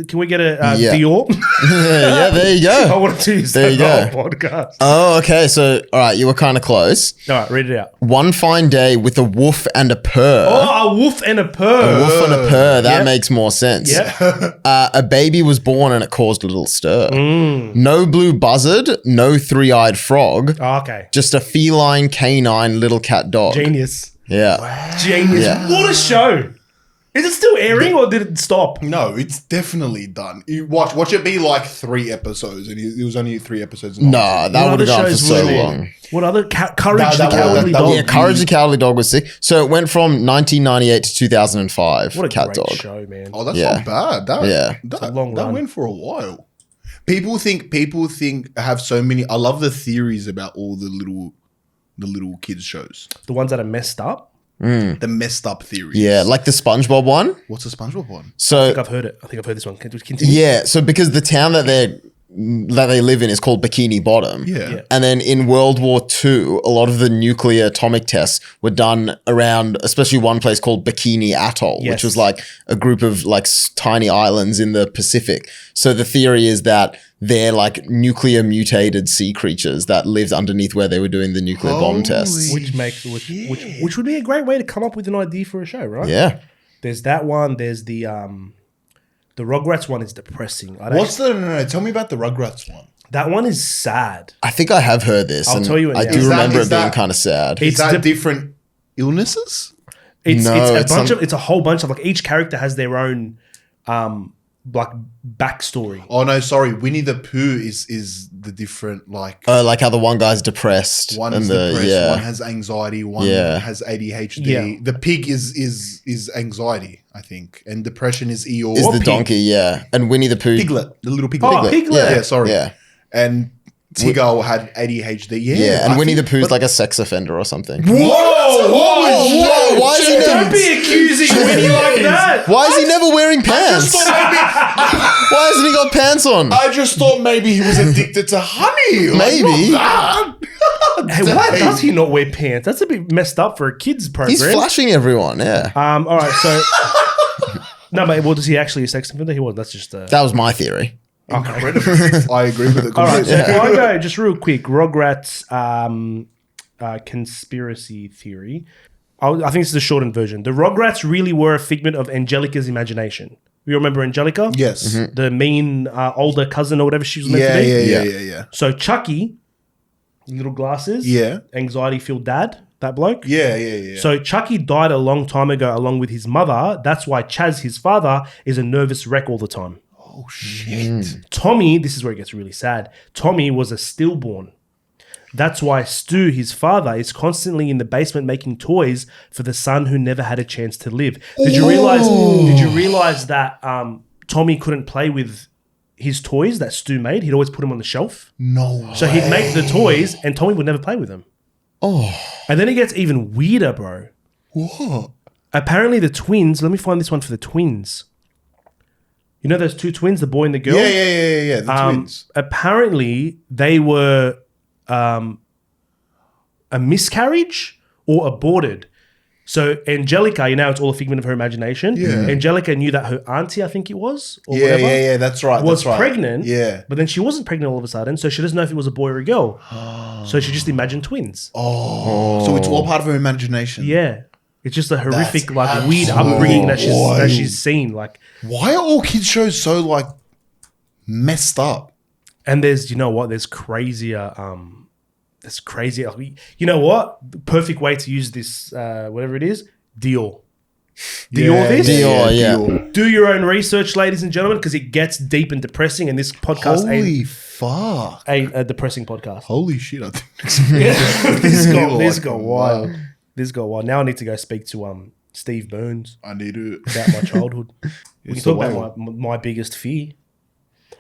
Speaker 3: Yeah.
Speaker 2: Dior?
Speaker 3: Yeah, there you
Speaker 2: I
Speaker 3: go.
Speaker 2: wanted to use
Speaker 3: There
Speaker 2: that
Speaker 3: you
Speaker 2: the
Speaker 3: go.
Speaker 2: whole podcast.
Speaker 3: Oh, okay. So, all right, you were kind of close.
Speaker 2: All right, read it out.
Speaker 3: One fine day with a woof and a purr.
Speaker 2: Oh, a wolf and a purr.
Speaker 3: A woof and a purr. That
Speaker 2: Yeah.
Speaker 3: makes more sense.
Speaker 2: Yeah.
Speaker 3: A baby was born and it caused a little stir.
Speaker 2: Mm.
Speaker 3: No blue buzzard, no three-eyed frog,
Speaker 2: Oh, okay.
Speaker 3: just a feline canine little cat dog.
Speaker 2: Genius.
Speaker 3: Yeah.
Speaker 2: Genius.
Speaker 3: Yeah.
Speaker 2: What a show. Is it still airing or did it stop?
Speaker 1: No, it's definitely done. You watch it be like 3 episodes, and it was only 3 episodes. long.
Speaker 3: Nah, that
Speaker 2: What
Speaker 3: would have
Speaker 2: other
Speaker 3: gone for
Speaker 2: shows
Speaker 3: so
Speaker 2: were there?
Speaker 3: long.
Speaker 2: What other Courage
Speaker 1: That-
Speaker 2: the
Speaker 1: that-
Speaker 2: Cowardly
Speaker 1: that-
Speaker 2: Dog?
Speaker 3: Yeah, Courage the Cowardly Dog was sick. So it went from 1998 to 2005.
Speaker 2: What a
Speaker 3: Cat
Speaker 2: great
Speaker 3: Dog.
Speaker 2: show, man.
Speaker 1: Oh, that's
Speaker 3: Yeah.
Speaker 1: not bad. That,
Speaker 3: Yeah.
Speaker 1: that,
Speaker 2: a long
Speaker 1: that
Speaker 2: run.
Speaker 1: went for a while. People think have so many. I love the theories about all the little kids shows.
Speaker 2: The ones that are messed up.
Speaker 1: The messed up theories.
Speaker 3: Yeah, like the SpongeBob one.
Speaker 1: What's the SpongeBob one?
Speaker 2: I
Speaker 3: So
Speaker 2: think I've heard it. I think I've heard this one. Can we continue?
Speaker 3: yeah, so because the town that they're that they live in is called Bikini Bottom.
Speaker 1: Yeah.
Speaker 3: And then in World War II, a lot of the nuclear atomic tests were done around, especially one place called Bikini Atoll,
Speaker 2: Yes.
Speaker 3: which was like a group of like tiny islands in the Pacific. So the theory is that they're like nuclear mutated sea creatures that lived underneath where they were doing the nuclear bomb tests.
Speaker 2: Which would be a great way to come up with an idea for a show, right?
Speaker 3: Yeah.
Speaker 2: There's that one. There's the Rugrats one is depressing.
Speaker 1: No, tell me about the Rugrats one.
Speaker 2: That one is sad.
Speaker 3: I think I have heard this.
Speaker 2: I'll
Speaker 3: and
Speaker 2: tell you it
Speaker 3: I
Speaker 2: now.
Speaker 3: do
Speaker 2: Is
Speaker 3: remember
Speaker 1: is
Speaker 3: it being
Speaker 1: that-
Speaker 3: kind of sad.
Speaker 1: Is that different illnesses?
Speaker 2: It's
Speaker 3: No,
Speaker 2: it's a whole bunch of like each character has their own like backstory.
Speaker 1: Oh no, sorry. Winnie the Pooh is the different like.
Speaker 3: Like how the one guy's depressed.
Speaker 1: One
Speaker 3: and
Speaker 1: is
Speaker 3: the,
Speaker 1: depressed,
Speaker 3: yeah.
Speaker 1: one has anxiety, one
Speaker 3: Yeah.
Speaker 1: has ADHD.
Speaker 2: Yeah.
Speaker 1: The pig is anxiety, I think, and depression is Eeyore.
Speaker 3: Is the
Speaker 2: pig?
Speaker 3: donkey, yeah. And Winnie the Pooh.
Speaker 1: Piglet, the little piglet.
Speaker 2: Oh, Piglet.
Speaker 1: Yeah, sorry.
Speaker 3: Yeah.
Speaker 1: And Tigger had ADHD. Yeah,
Speaker 3: Yeah, and
Speaker 1: I
Speaker 3: Winnie the
Speaker 1: think-
Speaker 3: Pooh's like a sex offender or something.
Speaker 1: Whoa!
Speaker 3: Whoa! Why is he
Speaker 2: Don't
Speaker 3: never?
Speaker 2: be accusing Winnie like that.
Speaker 3: Why is he never wearing pants? Why hasn't he got pants on?
Speaker 1: I just thought maybe he was addicted to honey. Like,
Speaker 3: Maybe.
Speaker 1: not that.
Speaker 2: Hey, why does he not wear pants? That's a bit messed up for a kids program.
Speaker 3: He's flashing everyone. Yeah,
Speaker 2: All right, so no, but well, does he actually a sex offender? He was. That's just.
Speaker 3: that was my theory.
Speaker 1: Incredible. I agree with it.
Speaker 2: All right, so
Speaker 1: completely.
Speaker 2: if I go just real quick, Rugrats conspiracy theory. I think this is the shortened version. The Rugrats really were a figment of Angelica's imagination. You remember Angelica?
Speaker 1: Yes.
Speaker 2: The mean older cousin or whatever she was meant
Speaker 1: Yeah,
Speaker 2: to be?
Speaker 1: yeah.
Speaker 2: So Chucky, little glasses,
Speaker 1: Yeah.
Speaker 2: anxiety-filled dad, that bloke.
Speaker 1: Yeah.
Speaker 2: So Chucky died a long time ago along with his mother. That's why Chaz, his father, is a nervous wreck all the time.
Speaker 1: Oh shit.
Speaker 2: Tommy, this is where it gets really sad. Tommy was a stillborn. That's why Stu, his father, is constantly in the basement making toys for the son who never had a chance to live. Did you realize that Tommy couldn't play with his toys that Stu made? He'd always put them on the shelf.
Speaker 1: No.
Speaker 2: So he'd make the toys and Tommy would never play with them.
Speaker 3: Oh,
Speaker 2: And then it gets even weirder, bro.
Speaker 1: What?
Speaker 2: Apparently the twins, let me find this one for the twins. You know those two twins, the boy and the girl?
Speaker 1: Yeah. The twins.
Speaker 2: Apparently they were a miscarriage or aborted. So Angelica, it's all a figment of her imagination.
Speaker 1: Yeah.
Speaker 2: Angelica knew that her auntie, I think it was, or
Speaker 1: Yeah,
Speaker 2: whatever,
Speaker 1: yeah. That's right.
Speaker 2: was
Speaker 1: that's right.
Speaker 2: pregnant.
Speaker 1: Yeah.
Speaker 2: But then she wasn't pregnant all of a sudden, so she doesn't know if it was a boy or a girl. So she just imagined twins.
Speaker 1: Oh. So it's all part of her imagination.
Speaker 2: Yeah. It's just a horrific,
Speaker 1: That's
Speaker 2: like weird
Speaker 1: absolutely
Speaker 2: upbringing that
Speaker 1: wild.
Speaker 2: she's seen. Like,
Speaker 1: Why are all kids shows so like messed up?
Speaker 2: and there's, you know what? There's crazier. You know what? The perfect way to use this, whatever it is, Dior. Dior this?
Speaker 3: Dior, yeah.
Speaker 2: Do your own research, ladies and gentlemen, because it gets deep and depressing, and this podcast
Speaker 1: Holy fuck.
Speaker 2: ain't a depressing podcast.
Speaker 1: Holy shit. I think
Speaker 2: This got wild. This got wild. Now I need to go speak to Steve Burns
Speaker 1: I need to.
Speaker 2: about my childhood. We can talk about my biggest fear.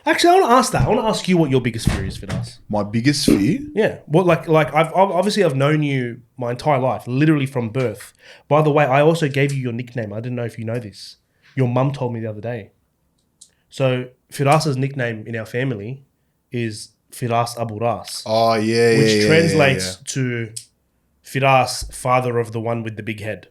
Speaker 2: Actually, I want to ask that. I want to ask you what your biggest fear is, Fidas.
Speaker 1: My biggest fear?
Speaker 2: Yeah. Well, like I've known you my entire life, literally from birth. By the way, I also gave you your nickname. I didn't know if you know this. Your mum told me the other day. So Firas's nickname in our family is Firas Abu Ras,
Speaker 1: Oh, yeah.
Speaker 2: which translates to Firas, father of the one with the big head.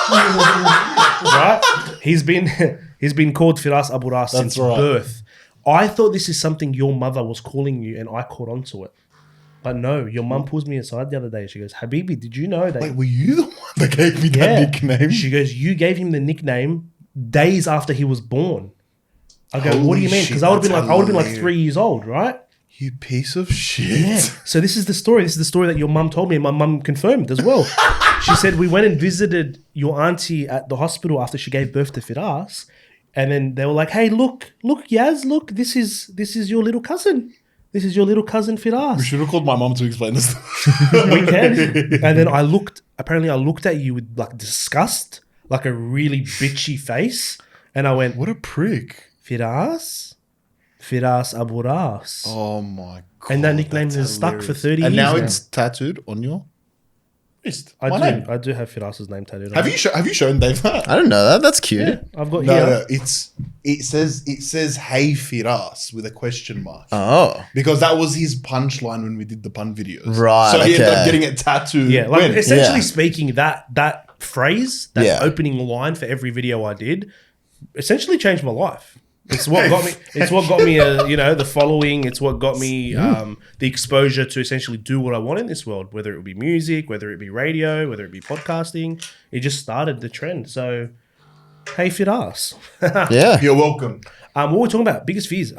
Speaker 2: Right? He's been called Firas Abu Ras since
Speaker 1: right.
Speaker 2: birth. I thought this is something your mother was calling you, and I caught on to it. But no, your mum pulls me aside the other day. She goes, Habibi, did you know that?
Speaker 1: Wait, were you the one that gave me that nickname?
Speaker 2: She goes, you gave him the nickname days after he was born. I go, what do you
Speaker 1: Holy
Speaker 2: mean? Because
Speaker 1: shit,
Speaker 2: I would have been like
Speaker 1: that's
Speaker 2: 3 years old, right?
Speaker 1: You piece of shit.
Speaker 2: Yeah. So this is the story. This is the story that your mum told me, and my mum confirmed as well. She said we went and visited your auntie at the hospital after she gave birth to Firas, and then they were like, "Hey, look, Yaz, look, this is your little cousin. This is your little cousin Firas."
Speaker 1: We should have called my mom to explain this.
Speaker 2: We can. And then I looked at you with like disgust, like a really bitchy face, and I went,
Speaker 1: What a prick.
Speaker 2: Firas Abu Ras.
Speaker 1: Oh my god.
Speaker 2: And that nickname
Speaker 1: that's
Speaker 2: has stuck for
Speaker 1: hilarious.
Speaker 2: 30
Speaker 1: and
Speaker 2: years
Speaker 1: now
Speaker 2: now.
Speaker 1: it's tattooed on your
Speaker 2: I do have Firas's name tattooed.
Speaker 1: Have you shown Dave that?
Speaker 3: I don't know that. That's cute.
Speaker 2: Yeah, I've got
Speaker 1: No, it says Hey Feras with a question mark.
Speaker 3: Oh.
Speaker 1: Because that was his punchline when we did the pun videos.
Speaker 3: Right,
Speaker 1: So he ended
Speaker 3: okay.
Speaker 1: up getting it tattooed.
Speaker 2: Yeah, like
Speaker 1: when?
Speaker 2: essentially speaking, that phrase, that
Speaker 3: Yeah.
Speaker 2: opening line for every video I did, essentially changed my life. It's what got me. It's what got me, the following. It's what got me the exposure to essentially do what I want in this world. Whether it would be music, whether it be radio, whether it be podcasting, it just started the trend. So, hey, Firas.
Speaker 3: Yeah.
Speaker 1: You're welcome.
Speaker 2: What were we talking about? Biggest fears.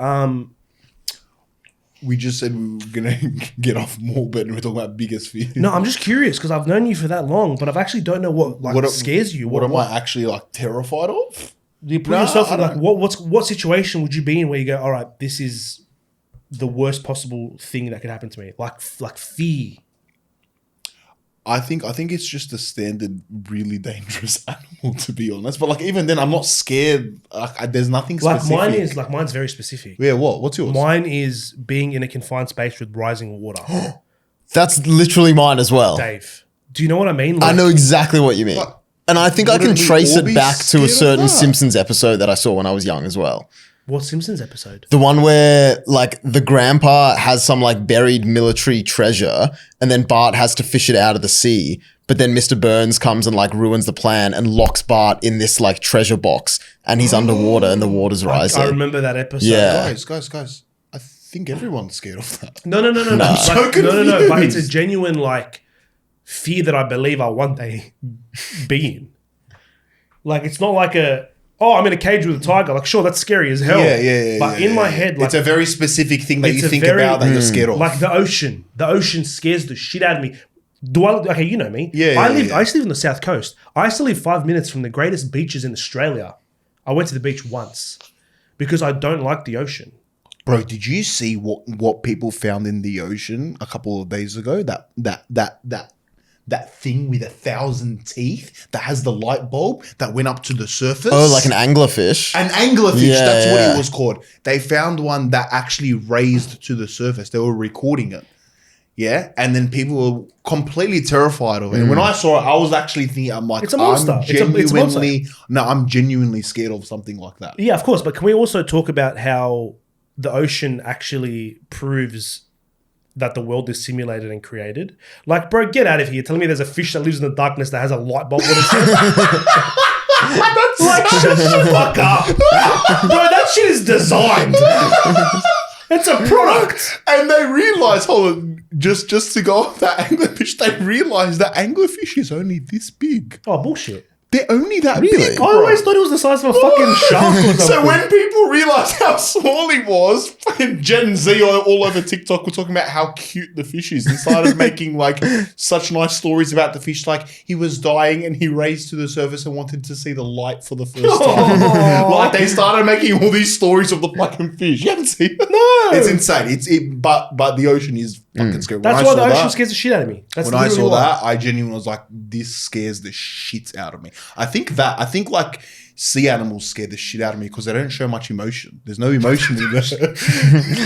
Speaker 1: We just said we were going to get off more, but we're talking about biggest fears.
Speaker 2: No, I'm just curious because I've known you for that long, but I've actually don't know what scares you.
Speaker 1: What am I actually terrified of?
Speaker 2: Do you put yourself in what situation would you be in where you go, all right, this is the worst possible thing that could happen to me? Like fear.
Speaker 1: I think it's just a standard really dangerous animal, to be honest. But even then, I'm not scared. There's nothing specific.
Speaker 2: Mine's very specific.
Speaker 1: Yeah, what? What's yours?
Speaker 2: Mine is being in a confined space with rising water.
Speaker 3: That's literally mine as well.
Speaker 2: Dave, do you know what I mean?
Speaker 3: I know exactly what you mean. And I think I can trace it back to a certain Simpsons episode that I saw when I was young as well.
Speaker 2: What Simpsons episode?
Speaker 3: The one where the grandpa has some buried military treasure and then Bart has to fish it out of the sea. But then Mr. Burns comes and ruins the plan and locks Bart in this treasure box and he's underwater and the water's rising.
Speaker 2: I remember that episode.
Speaker 3: Yeah.
Speaker 1: Guys. I think everyone's scared of that.
Speaker 2: No.
Speaker 1: I'm so confused.
Speaker 2: No. But it's a genuine fear that I believe I one day be in. It's not I'm in a cage with a tiger. Sure, that's scary as hell.
Speaker 1: Yeah.
Speaker 2: But in my head,
Speaker 1: it's a very specific thing that you think about that you're scared of.
Speaker 2: Like the ocean. The ocean scares the shit out of me. Okay, you know me.
Speaker 1: I
Speaker 2: used to live on the South Coast. I used to live 5 minutes from the greatest beaches in Australia. I went to the beach once because I don't like the ocean.
Speaker 1: Bro, did you see what people found in the ocean a couple of days ago? That thing with 1,000 teeth that has the light bulb that went up to the surface.
Speaker 3: Oh, like an anglerfish.
Speaker 1: An anglerfish, that's what it was called. They found one that actually raised to the surface. They were recording it. Yeah. And then people were completely terrified of it. And when I saw it, I was actually thinking,
Speaker 2: it's a monster.
Speaker 1: I'm genuinely scared of something like that.
Speaker 2: Yeah, of course. But can we also talk about how the ocean actually proves that the world is simulated and created? Bro, get out of here. Telling me there's a fish that lives in the darkness that has a light bulb on its head. Shut the fuck up. Bro, that shit is designed. It's a product.
Speaker 1: And they realize, just to go off that anglerfish, they realize that anglerfish is only this big.
Speaker 2: Oh, bullshit.
Speaker 1: They're only that big.
Speaker 2: I always thought it was the size of a fucking shark or something.
Speaker 1: So when people realized how small he was, fucking Gen Z all over TikTok were talking about how cute the fish is and started making such nice stories about the fish. He was dying and he raised to the surface and wanted to see the light for the first time. They started making all these stories of the fucking fish. You haven't seen it?
Speaker 2: No.
Speaker 1: It's insane. But the ocean is fucking scary.
Speaker 2: That's why the ocean scares the shit out of me.
Speaker 1: When I saw that, I genuinely was like, this scares the shit out of me. I think sea animals scare the shit out of me because they don't show much emotion. There's no emotion in there. They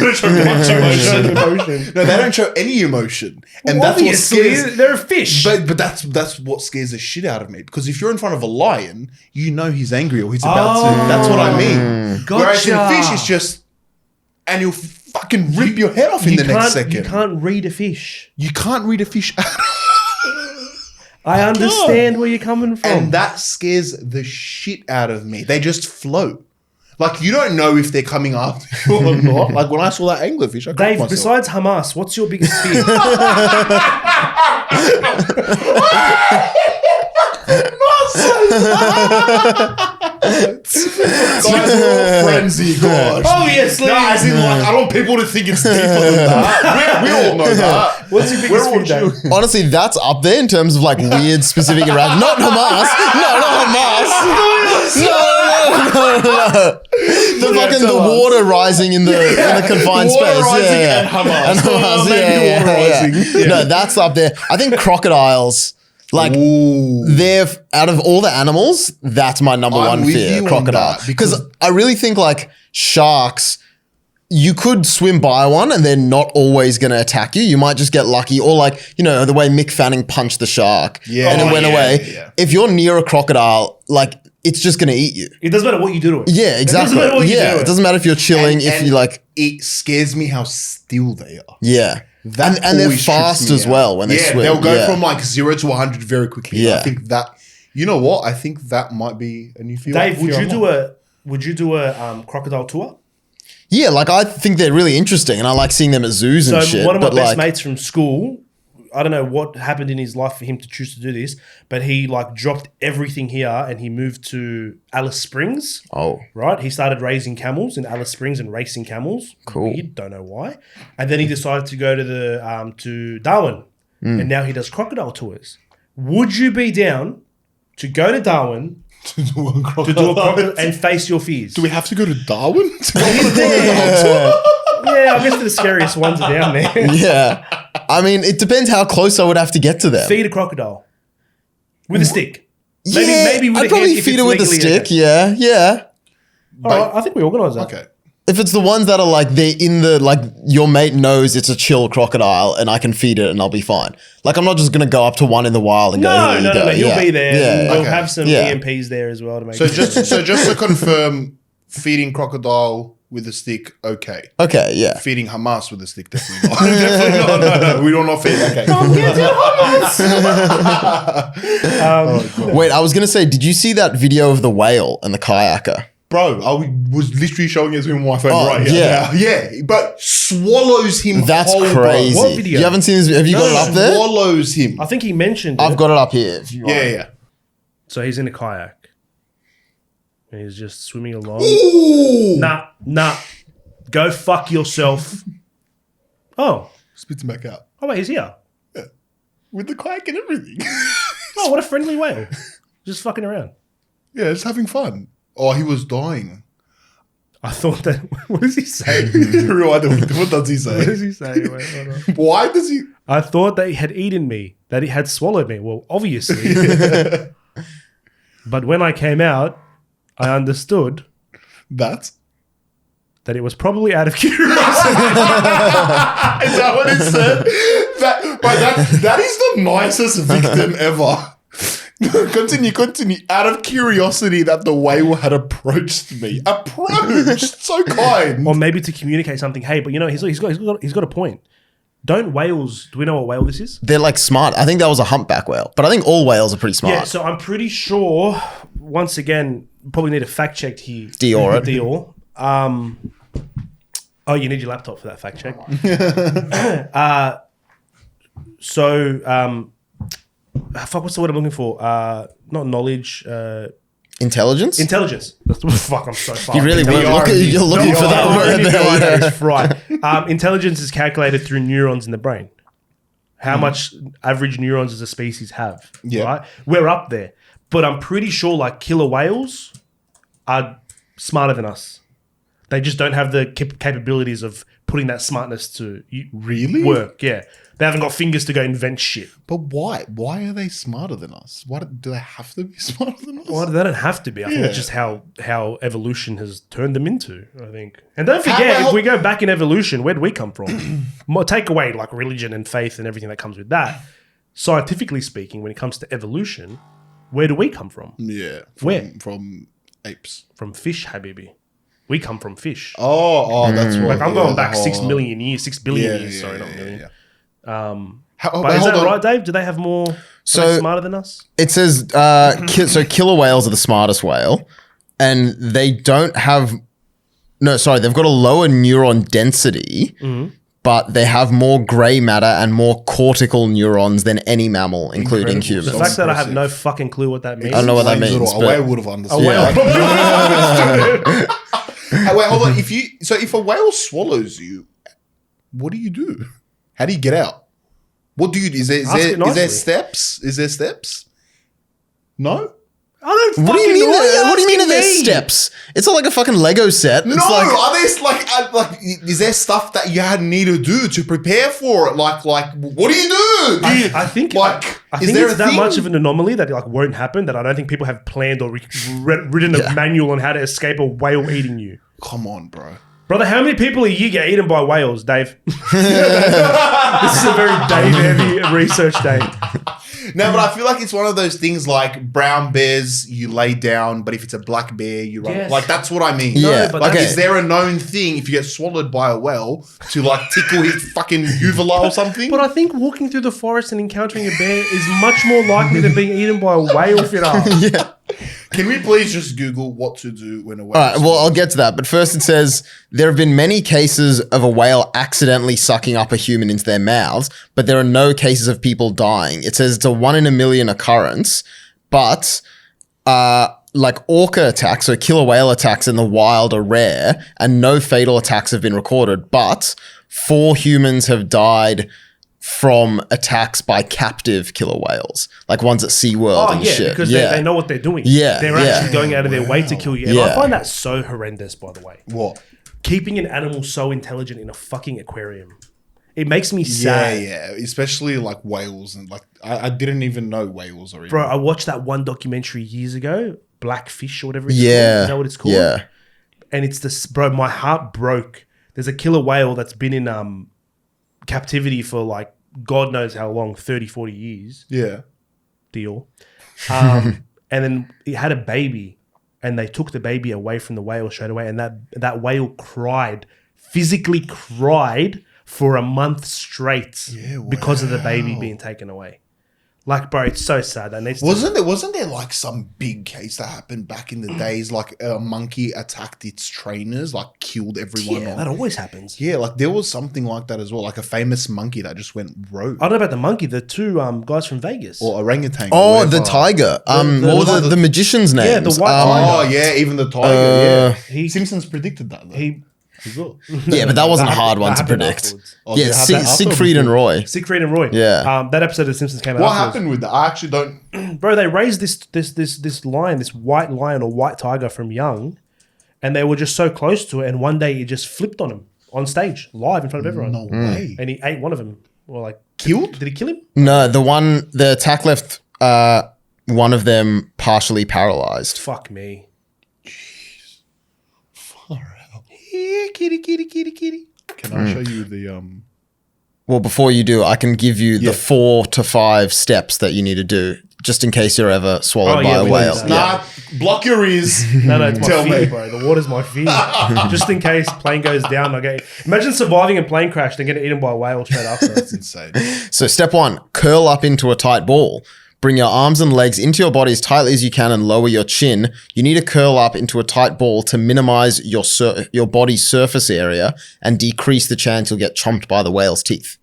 Speaker 1: don't show much emotion. No, they don't show any emotion. And that's what scares.
Speaker 2: They're a fish.
Speaker 1: But that's what scares the shit out of me. Because if you're in front of a lion, you know he's angry or he's about to. That's what I mean.
Speaker 2: Gotcha.
Speaker 1: Whereas in fish, it's just, and you'll fucking rip your head off in the next second.
Speaker 2: You can't read a fish.
Speaker 1: You can't read a fish at all.
Speaker 2: I understand where you're coming from.
Speaker 1: And that scares the shit out of me. They just float. You don't know if they're coming after you or not. When I saw that anglerfish, I
Speaker 2: Dave,
Speaker 1: myself.
Speaker 2: Besides Hamas, what's your biggest fear?
Speaker 1: Frenzy, gosh.
Speaker 2: Obviously.
Speaker 1: No, as in, I don't want people to think it's deeper than that. We all know that.
Speaker 2: What's your biggest fear, Dave?
Speaker 3: Honestly, that's up there in terms of weird specific around. Not Hamas. No, not Hamas. No. The water rising in the confined
Speaker 1: water
Speaker 3: space.
Speaker 1: Rising
Speaker 3: Yeah.
Speaker 1: and Hamas.
Speaker 3: And Hamas.
Speaker 1: Maybe water rising. Yeah.
Speaker 3: No, that's up there. I think crocodiles. They're out of all the animals, that's my number one
Speaker 1: with
Speaker 3: fear.
Speaker 1: you on
Speaker 3: Crocodile.
Speaker 1: that,
Speaker 3: Because I really think sharks you could swim by one and they're not always going to attack you. You might just get lucky, or like, you know, the way Mick Fanning punched the shark and it went away.
Speaker 1: Yeah.
Speaker 3: If you're near a crocodile, like, it's just going to eat you.
Speaker 2: It doesn't matter what you do to it.
Speaker 3: Yeah, exactly. It doesn't matter if you're chilling, if you like.
Speaker 1: It scares me how still they are.
Speaker 3: Yeah.
Speaker 1: That
Speaker 3: and they're
Speaker 1: always
Speaker 3: fast
Speaker 1: trips me
Speaker 3: as
Speaker 1: out.
Speaker 3: well when they swim.
Speaker 1: They'll go from like 0 to 100 very quickly.
Speaker 3: Yeah.
Speaker 1: I think that, you know what? I think that might be a new field.
Speaker 2: Dave, would you do a crocodile tour?
Speaker 3: Yeah, like I think they're really interesting and I like seeing them at zoos and shit.
Speaker 2: So one of my best
Speaker 3: like,
Speaker 2: mates from school, I don't know what happened in his life for him to choose to do this, but he like dropped everything here and he moved to Alice Springs.
Speaker 3: Oh.
Speaker 2: Right? He started raising camels in Alice Springs and racing camels.
Speaker 3: Cool.
Speaker 2: Weird, don't know why. And then he decided to go to the to Darwin. And now he does crocodile tours. Would you be down to go to Darwin to do a crocodile and face your fears?
Speaker 1: Do we have to go to Darwin?
Speaker 2: Yeah, I guess the scariest ones are down there.
Speaker 3: Yeah. I mean, it depends how close I would have to get to them.
Speaker 2: Feed a crocodile with a stick.
Speaker 3: Maybe
Speaker 2: with
Speaker 3: I'd
Speaker 2: a
Speaker 3: probably
Speaker 2: hand if
Speaker 3: feed
Speaker 2: it's
Speaker 3: it with a
Speaker 2: legally
Speaker 3: stick.
Speaker 2: okay.
Speaker 3: Yeah.
Speaker 2: All right, I think we organise that.
Speaker 1: Okay.
Speaker 3: If it's the ones that are like they're in the like your mate knows it's a chill crocodile and I can feed it and I'll be fine. Like I'm not just gonna go up to one in the wild and go.
Speaker 2: No.
Speaker 3: Here you go.
Speaker 2: He'll
Speaker 3: Yeah.
Speaker 2: be there.
Speaker 3: Yeah.
Speaker 2: We'll
Speaker 1: Okay.
Speaker 2: have some
Speaker 3: Yeah.
Speaker 2: EMPs there as well to make.
Speaker 1: So just to confirm, feeding crocodile with a stick, okay.
Speaker 3: Okay. Yeah.
Speaker 1: Feeding Hamas with a stick, definitely not. Definitely not. No, we don't feed. Okay.
Speaker 3: Wait, I was gonna say, did you see that video of the whale and the kayaker?
Speaker 1: Bro, I was literally showing it to him on my phone right
Speaker 3: yeah.
Speaker 1: now. Yeah, but swallows him
Speaker 3: That's
Speaker 1: whole, bro.
Speaker 3: crazy.
Speaker 2: What video?
Speaker 3: You haven't seen this? Have you got it up there?
Speaker 1: Swallows him.
Speaker 2: I think he mentioned.
Speaker 3: I've
Speaker 2: it.
Speaker 3: got it up here. If you want.
Speaker 1: Yeah.
Speaker 2: So he's in a kayak, and he's just swimming along.
Speaker 1: Ooh.
Speaker 2: Nah. Go fuck yourself. Oh,
Speaker 1: Spits him back out.
Speaker 2: oh wait, he's here.
Speaker 1: With the kayak and everything.
Speaker 2: Oh, what a friendly whale. Just fucking around.
Speaker 1: Yeah, just having fun. Oh, he was dying.
Speaker 2: I thought that. What does he say?
Speaker 1: What does he
Speaker 2: What does
Speaker 1: say?
Speaker 2: he say? Wait, hold on.
Speaker 1: Why does he?
Speaker 2: I thought that he had eaten me, that he had swallowed me. Well, obviously. But when I came out, I understood
Speaker 1: That?
Speaker 2: that it was probably out of curiosity.
Speaker 1: Is that what it said? That is the nicest victim ever. Continue. Out of curiosity that the whale had approached me. Approached? So kind.
Speaker 2: Or maybe to communicate something. Hey, but you know, he's got a point. Don't whales, do we know what whale this is?
Speaker 3: They're like smart. I think that was a humpback whale, but I think all whales are pretty smart.
Speaker 2: Yeah, so I'm pretty sure, once again, probably need a fact check here.
Speaker 3: Dior it.
Speaker 2: Dior. Oh, you need your laptop for that fact check. Fuck, what's the word I'm looking for? Not knowledge.
Speaker 3: Intelligence?
Speaker 2: Intelligence. That's what the fuck I'm so far.
Speaker 3: You really were you're looking for that word there.
Speaker 2: It's right. Intelligence is calculated through neurons in the brain. How much average neurons does a species have?
Speaker 1: Yeah.
Speaker 2: Right? We're up there. But I'm pretty sure like killer whales are smarter than us. They just don't have the capabilities of putting that smartness to
Speaker 1: Really?
Speaker 2: work. Yeah. They haven't got fingers to go invent shit.
Speaker 1: But why? Why are they smarter than us? Why do they have to be smarter than us?
Speaker 2: Well, they don't have to be. I think
Speaker 1: Yeah.
Speaker 2: it's just how evolution has turned them into, I think. And don't forget, if we go back in evolution, where do we come from? Take away like religion and faith and everything that comes with that. Scientifically speaking, when it comes to evolution, where do we come from?
Speaker 1: Yeah.
Speaker 2: Where?
Speaker 1: From apes.
Speaker 2: From fish, Habibi. We come from fish.
Speaker 1: Oh, that's right.
Speaker 2: Like I'm
Speaker 1: Yeah,
Speaker 2: going
Speaker 1: the
Speaker 2: back 6
Speaker 1: whole-
Speaker 2: million years, 6 billion
Speaker 1: Yeah,
Speaker 2: years.
Speaker 1: yeah,
Speaker 2: Sorry,
Speaker 1: yeah,
Speaker 2: not
Speaker 1: yeah,
Speaker 2: million.
Speaker 1: yeah.
Speaker 2: But
Speaker 1: But
Speaker 2: is
Speaker 1: hold
Speaker 2: that
Speaker 1: on.
Speaker 2: right, Dave? Do they have more? Are
Speaker 3: So-
Speaker 2: they smarter than us?
Speaker 3: It says so killer whales are the smartest whale, and they don't have they've got a lower neuron density, but they have more grey matter and more cortical neurons than any mammal, including
Speaker 1: Incredible.
Speaker 3: humans.
Speaker 2: The fact that I have no fucking clue what that means.
Speaker 3: I don't know what that
Speaker 1: Like,
Speaker 3: means,
Speaker 1: A
Speaker 3: but-
Speaker 1: whale would have understood.
Speaker 2: A whale probably would have understood.
Speaker 1: Hey, wait, hold on. If a whale swallows you, what do you do? How do you get out? What do you do? Is there
Speaker 2: nicely.
Speaker 1: steps? Is there steps? No?
Speaker 2: I don't
Speaker 3: What do you
Speaker 2: fucking
Speaker 3: mean?
Speaker 2: know.
Speaker 3: What do you mean? Are there
Speaker 2: Asking me?
Speaker 3: steps? It's not like a fucking Lego set. It's
Speaker 1: No,
Speaker 3: like
Speaker 1: are there like is there stuff that you need to do to prepare for it? Like what do you do?
Speaker 2: I think
Speaker 1: like
Speaker 2: I
Speaker 1: is
Speaker 2: think
Speaker 1: there
Speaker 2: it's
Speaker 1: a
Speaker 2: that
Speaker 1: thing?
Speaker 2: much of an anomaly that like won't happen that I don't think people have planned or written a manual on how to escape a whale eating you.
Speaker 1: Come on, bro.
Speaker 2: Brother, how many people a year get eaten by whales, Dave? This is a very Dave-heavy research day.
Speaker 1: No, but I feel like it's one of those things like brown bears, you lay down, but if it's a black bear, you run.
Speaker 2: Yes.
Speaker 1: Like, that's what I mean.
Speaker 3: Yeah,
Speaker 2: but
Speaker 1: Like,
Speaker 3: okay.
Speaker 1: is there a known thing if you get swallowed by a whale to, like, tickle his fucking uvula or something?
Speaker 2: But I think walking through the forest and encountering a bear is much more likely than being eaten by a whale, Firas.
Speaker 3: Yeah.
Speaker 1: Can we please just Google what to do when a whale
Speaker 3: All right, well, I'll get to that. But first it says, there have been many cases of a whale accidentally sucking up a human into their mouths, but there are no cases of people dying. It says it's a 1 in a million occurrence, but like orca attacks, so killer whale attacks in the wild are rare, and no fatal attacks have been recorded, but 4 humans have died from attacks by captive killer whales, like ones at SeaWorld and shit.
Speaker 2: Because they know what they're doing.
Speaker 3: Yeah,
Speaker 2: They're actually going out of their way to kill you. And I find that so horrendous, by the way.
Speaker 1: What?
Speaker 2: Keeping an animal so intelligent in a fucking aquarium. It makes me sad.
Speaker 1: Yeah. Especially like whales and like I didn't even know whales are.
Speaker 2: Bro, I watched that one documentary years ago, Blackfish or whatever it's
Speaker 3: Yeah.
Speaker 2: called. You know what it's called?
Speaker 3: Yeah.
Speaker 2: And it's this, bro, my heart broke. There's a killer whale that's been in captivity for like God knows how long, 30, 40 years.
Speaker 1: Yeah.
Speaker 2: Deal. And then it had a baby and they took the baby away from the whale straight away. And that whale physically cried for a month straight because of the baby being taken away. Like, bro, it's so sad.
Speaker 1: Wasn't there like some big case that happened back in the days? Like a monkey attacked its trainers, like killed everyone.
Speaker 2: Yeah, that always happens.
Speaker 1: Yeah, like there was something like that as well. Like a famous monkey that just went rogue.
Speaker 2: I don't know about the monkey. The 2 guys from Vegas.
Speaker 1: Or orangutan.
Speaker 3: Oh,
Speaker 1: or
Speaker 3: the
Speaker 1: whatever.
Speaker 3: tiger. What were the magician's names?
Speaker 2: Yeah, the white tiger.
Speaker 1: Oh, yeah, even the tiger.
Speaker 2: He-
Speaker 1: Simpsons predicted that, though.
Speaker 2: He
Speaker 3: Yeah, but that wasn't a hard one to
Speaker 2: happened
Speaker 3: predict.
Speaker 2: afterwards.
Speaker 1: Oh, did
Speaker 3: Yeah,
Speaker 1: it happen after or
Speaker 3: Siegfried and
Speaker 1: before?
Speaker 3: Roy.
Speaker 2: Siegfried and Roy.
Speaker 3: Yeah.
Speaker 2: That episode of The Simpsons came out.
Speaker 1: What
Speaker 2: afterwards.
Speaker 1: happened with that? I actually don't.
Speaker 2: Bro, they raised this lion, this white lion or white tiger from young, and they were just so close to it, and one day it just flipped on him on stage, live in front of everyone.
Speaker 1: No way.
Speaker 2: And he ate one of them. Or like
Speaker 1: Killed?
Speaker 2: Did he kill him?
Speaker 3: No, the attack left one of them partially paralyzed.
Speaker 2: Fuck me.
Speaker 1: Far out. Yeah, kitty. Can I show you the
Speaker 3: Well, before you do, I can give you
Speaker 1: Yeah.
Speaker 3: the 4 to 5 steps that you need to do, just in case you're ever swallowed by a
Speaker 2: we
Speaker 3: whale.
Speaker 2: need that.
Speaker 3: Yeah.
Speaker 1: Nah, block your ears.
Speaker 2: No, it's my
Speaker 1: Tell
Speaker 2: fear,
Speaker 1: me.
Speaker 2: bro. The water's my fear. Just in case plane goes down, imagine surviving a plane crash and getting eaten by a whale straight after.
Speaker 1: That's insane.
Speaker 3: So step 1, curl up into a tight ball. Bring your arms and legs into your body as tightly as you can and lower your chin. You need to curl up into a tight ball to minimize your body's surface area and decrease the chance you'll get chomped by the whale's teeth.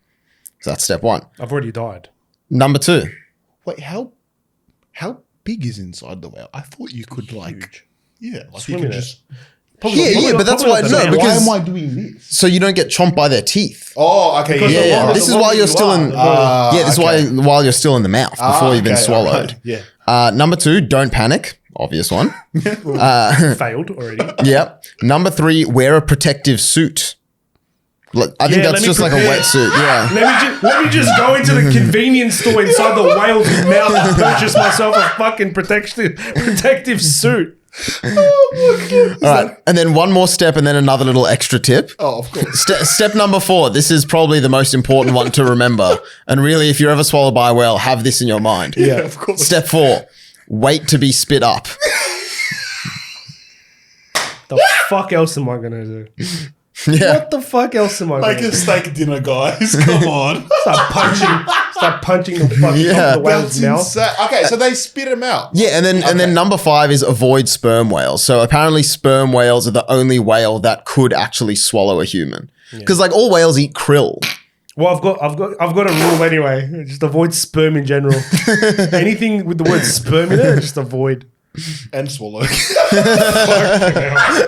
Speaker 3: So that's step 1.
Speaker 2: I've already died.
Speaker 3: Number 2.
Speaker 1: Wait, how big is inside the whale? I thought you could like, yeah, like
Speaker 2: Swim
Speaker 1: you
Speaker 2: in
Speaker 1: could
Speaker 2: it.
Speaker 1: just.
Speaker 3: But that's why
Speaker 2: Probably not the
Speaker 3: because
Speaker 1: Why am I doing this?
Speaker 3: so you don't get chomped by their teeth.
Speaker 1: Oh, okay.
Speaker 2: Because
Speaker 3: Yeah,
Speaker 2: the
Speaker 3: yeah.
Speaker 2: longer-
Speaker 3: This
Speaker 2: the
Speaker 3: is while
Speaker 2: longer
Speaker 3: you're
Speaker 2: you
Speaker 3: still
Speaker 2: are,
Speaker 3: in.
Speaker 2: the more-
Speaker 3: Yeah, this is why while you're still in the mouth before you've been swallowed.
Speaker 1: Alright, yeah.
Speaker 3: Number 2, don't panic. Obvious one.
Speaker 2: Failed already.
Speaker 3: Yep. Number 3, wear a protective suit. I think
Speaker 2: Yeah,
Speaker 3: that's
Speaker 2: let me
Speaker 3: just like a
Speaker 2: prepare.
Speaker 3: wetsuit. Yeah.
Speaker 2: Let me just go into the convenience store inside the whale's mouth and purchase myself a fucking protective suit.
Speaker 3: All right. And then one more step and then another little extra tip.
Speaker 1: Oh, of course.
Speaker 3: Step number 4. This is probably the most important one to remember. And really, if you're ever swallowed by a whale, have this in your mind.
Speaker 1: Yeah, of course.
Speaker 3: Step 4. Wait to be spit up.
Speaker 2: The fuck else am I gonna do?
Speaker 3: Yeah.
Speaker 2: What the fuck else am I
Speaker 1: Like
Speaker 2: gonna
Speaker 1: a
Speaker 2: do?
Speaker 1: steak dinner, guys. Come on.
Speaker 2: Start punching the fucking
Speaker 3: Yeah.
Speaker 2: top of the whale's
Speaker 1: That's
Speaker 2: mouth.
Speaker 1: insane. Okay, so they spit him out.
Speaker 3: Yeah, and then number 5 is avoid sperm whales. So apparently sperm whales are the only whale that could actually swallow a human. Because like all whales eat krill.
Speaker 2: Well, I've got a rule anyway. Just avoid sperm in general. Anything with the word sperm in it, just avoid.
Speaker 1: And swallow.
Speaker 2: Fucking hell.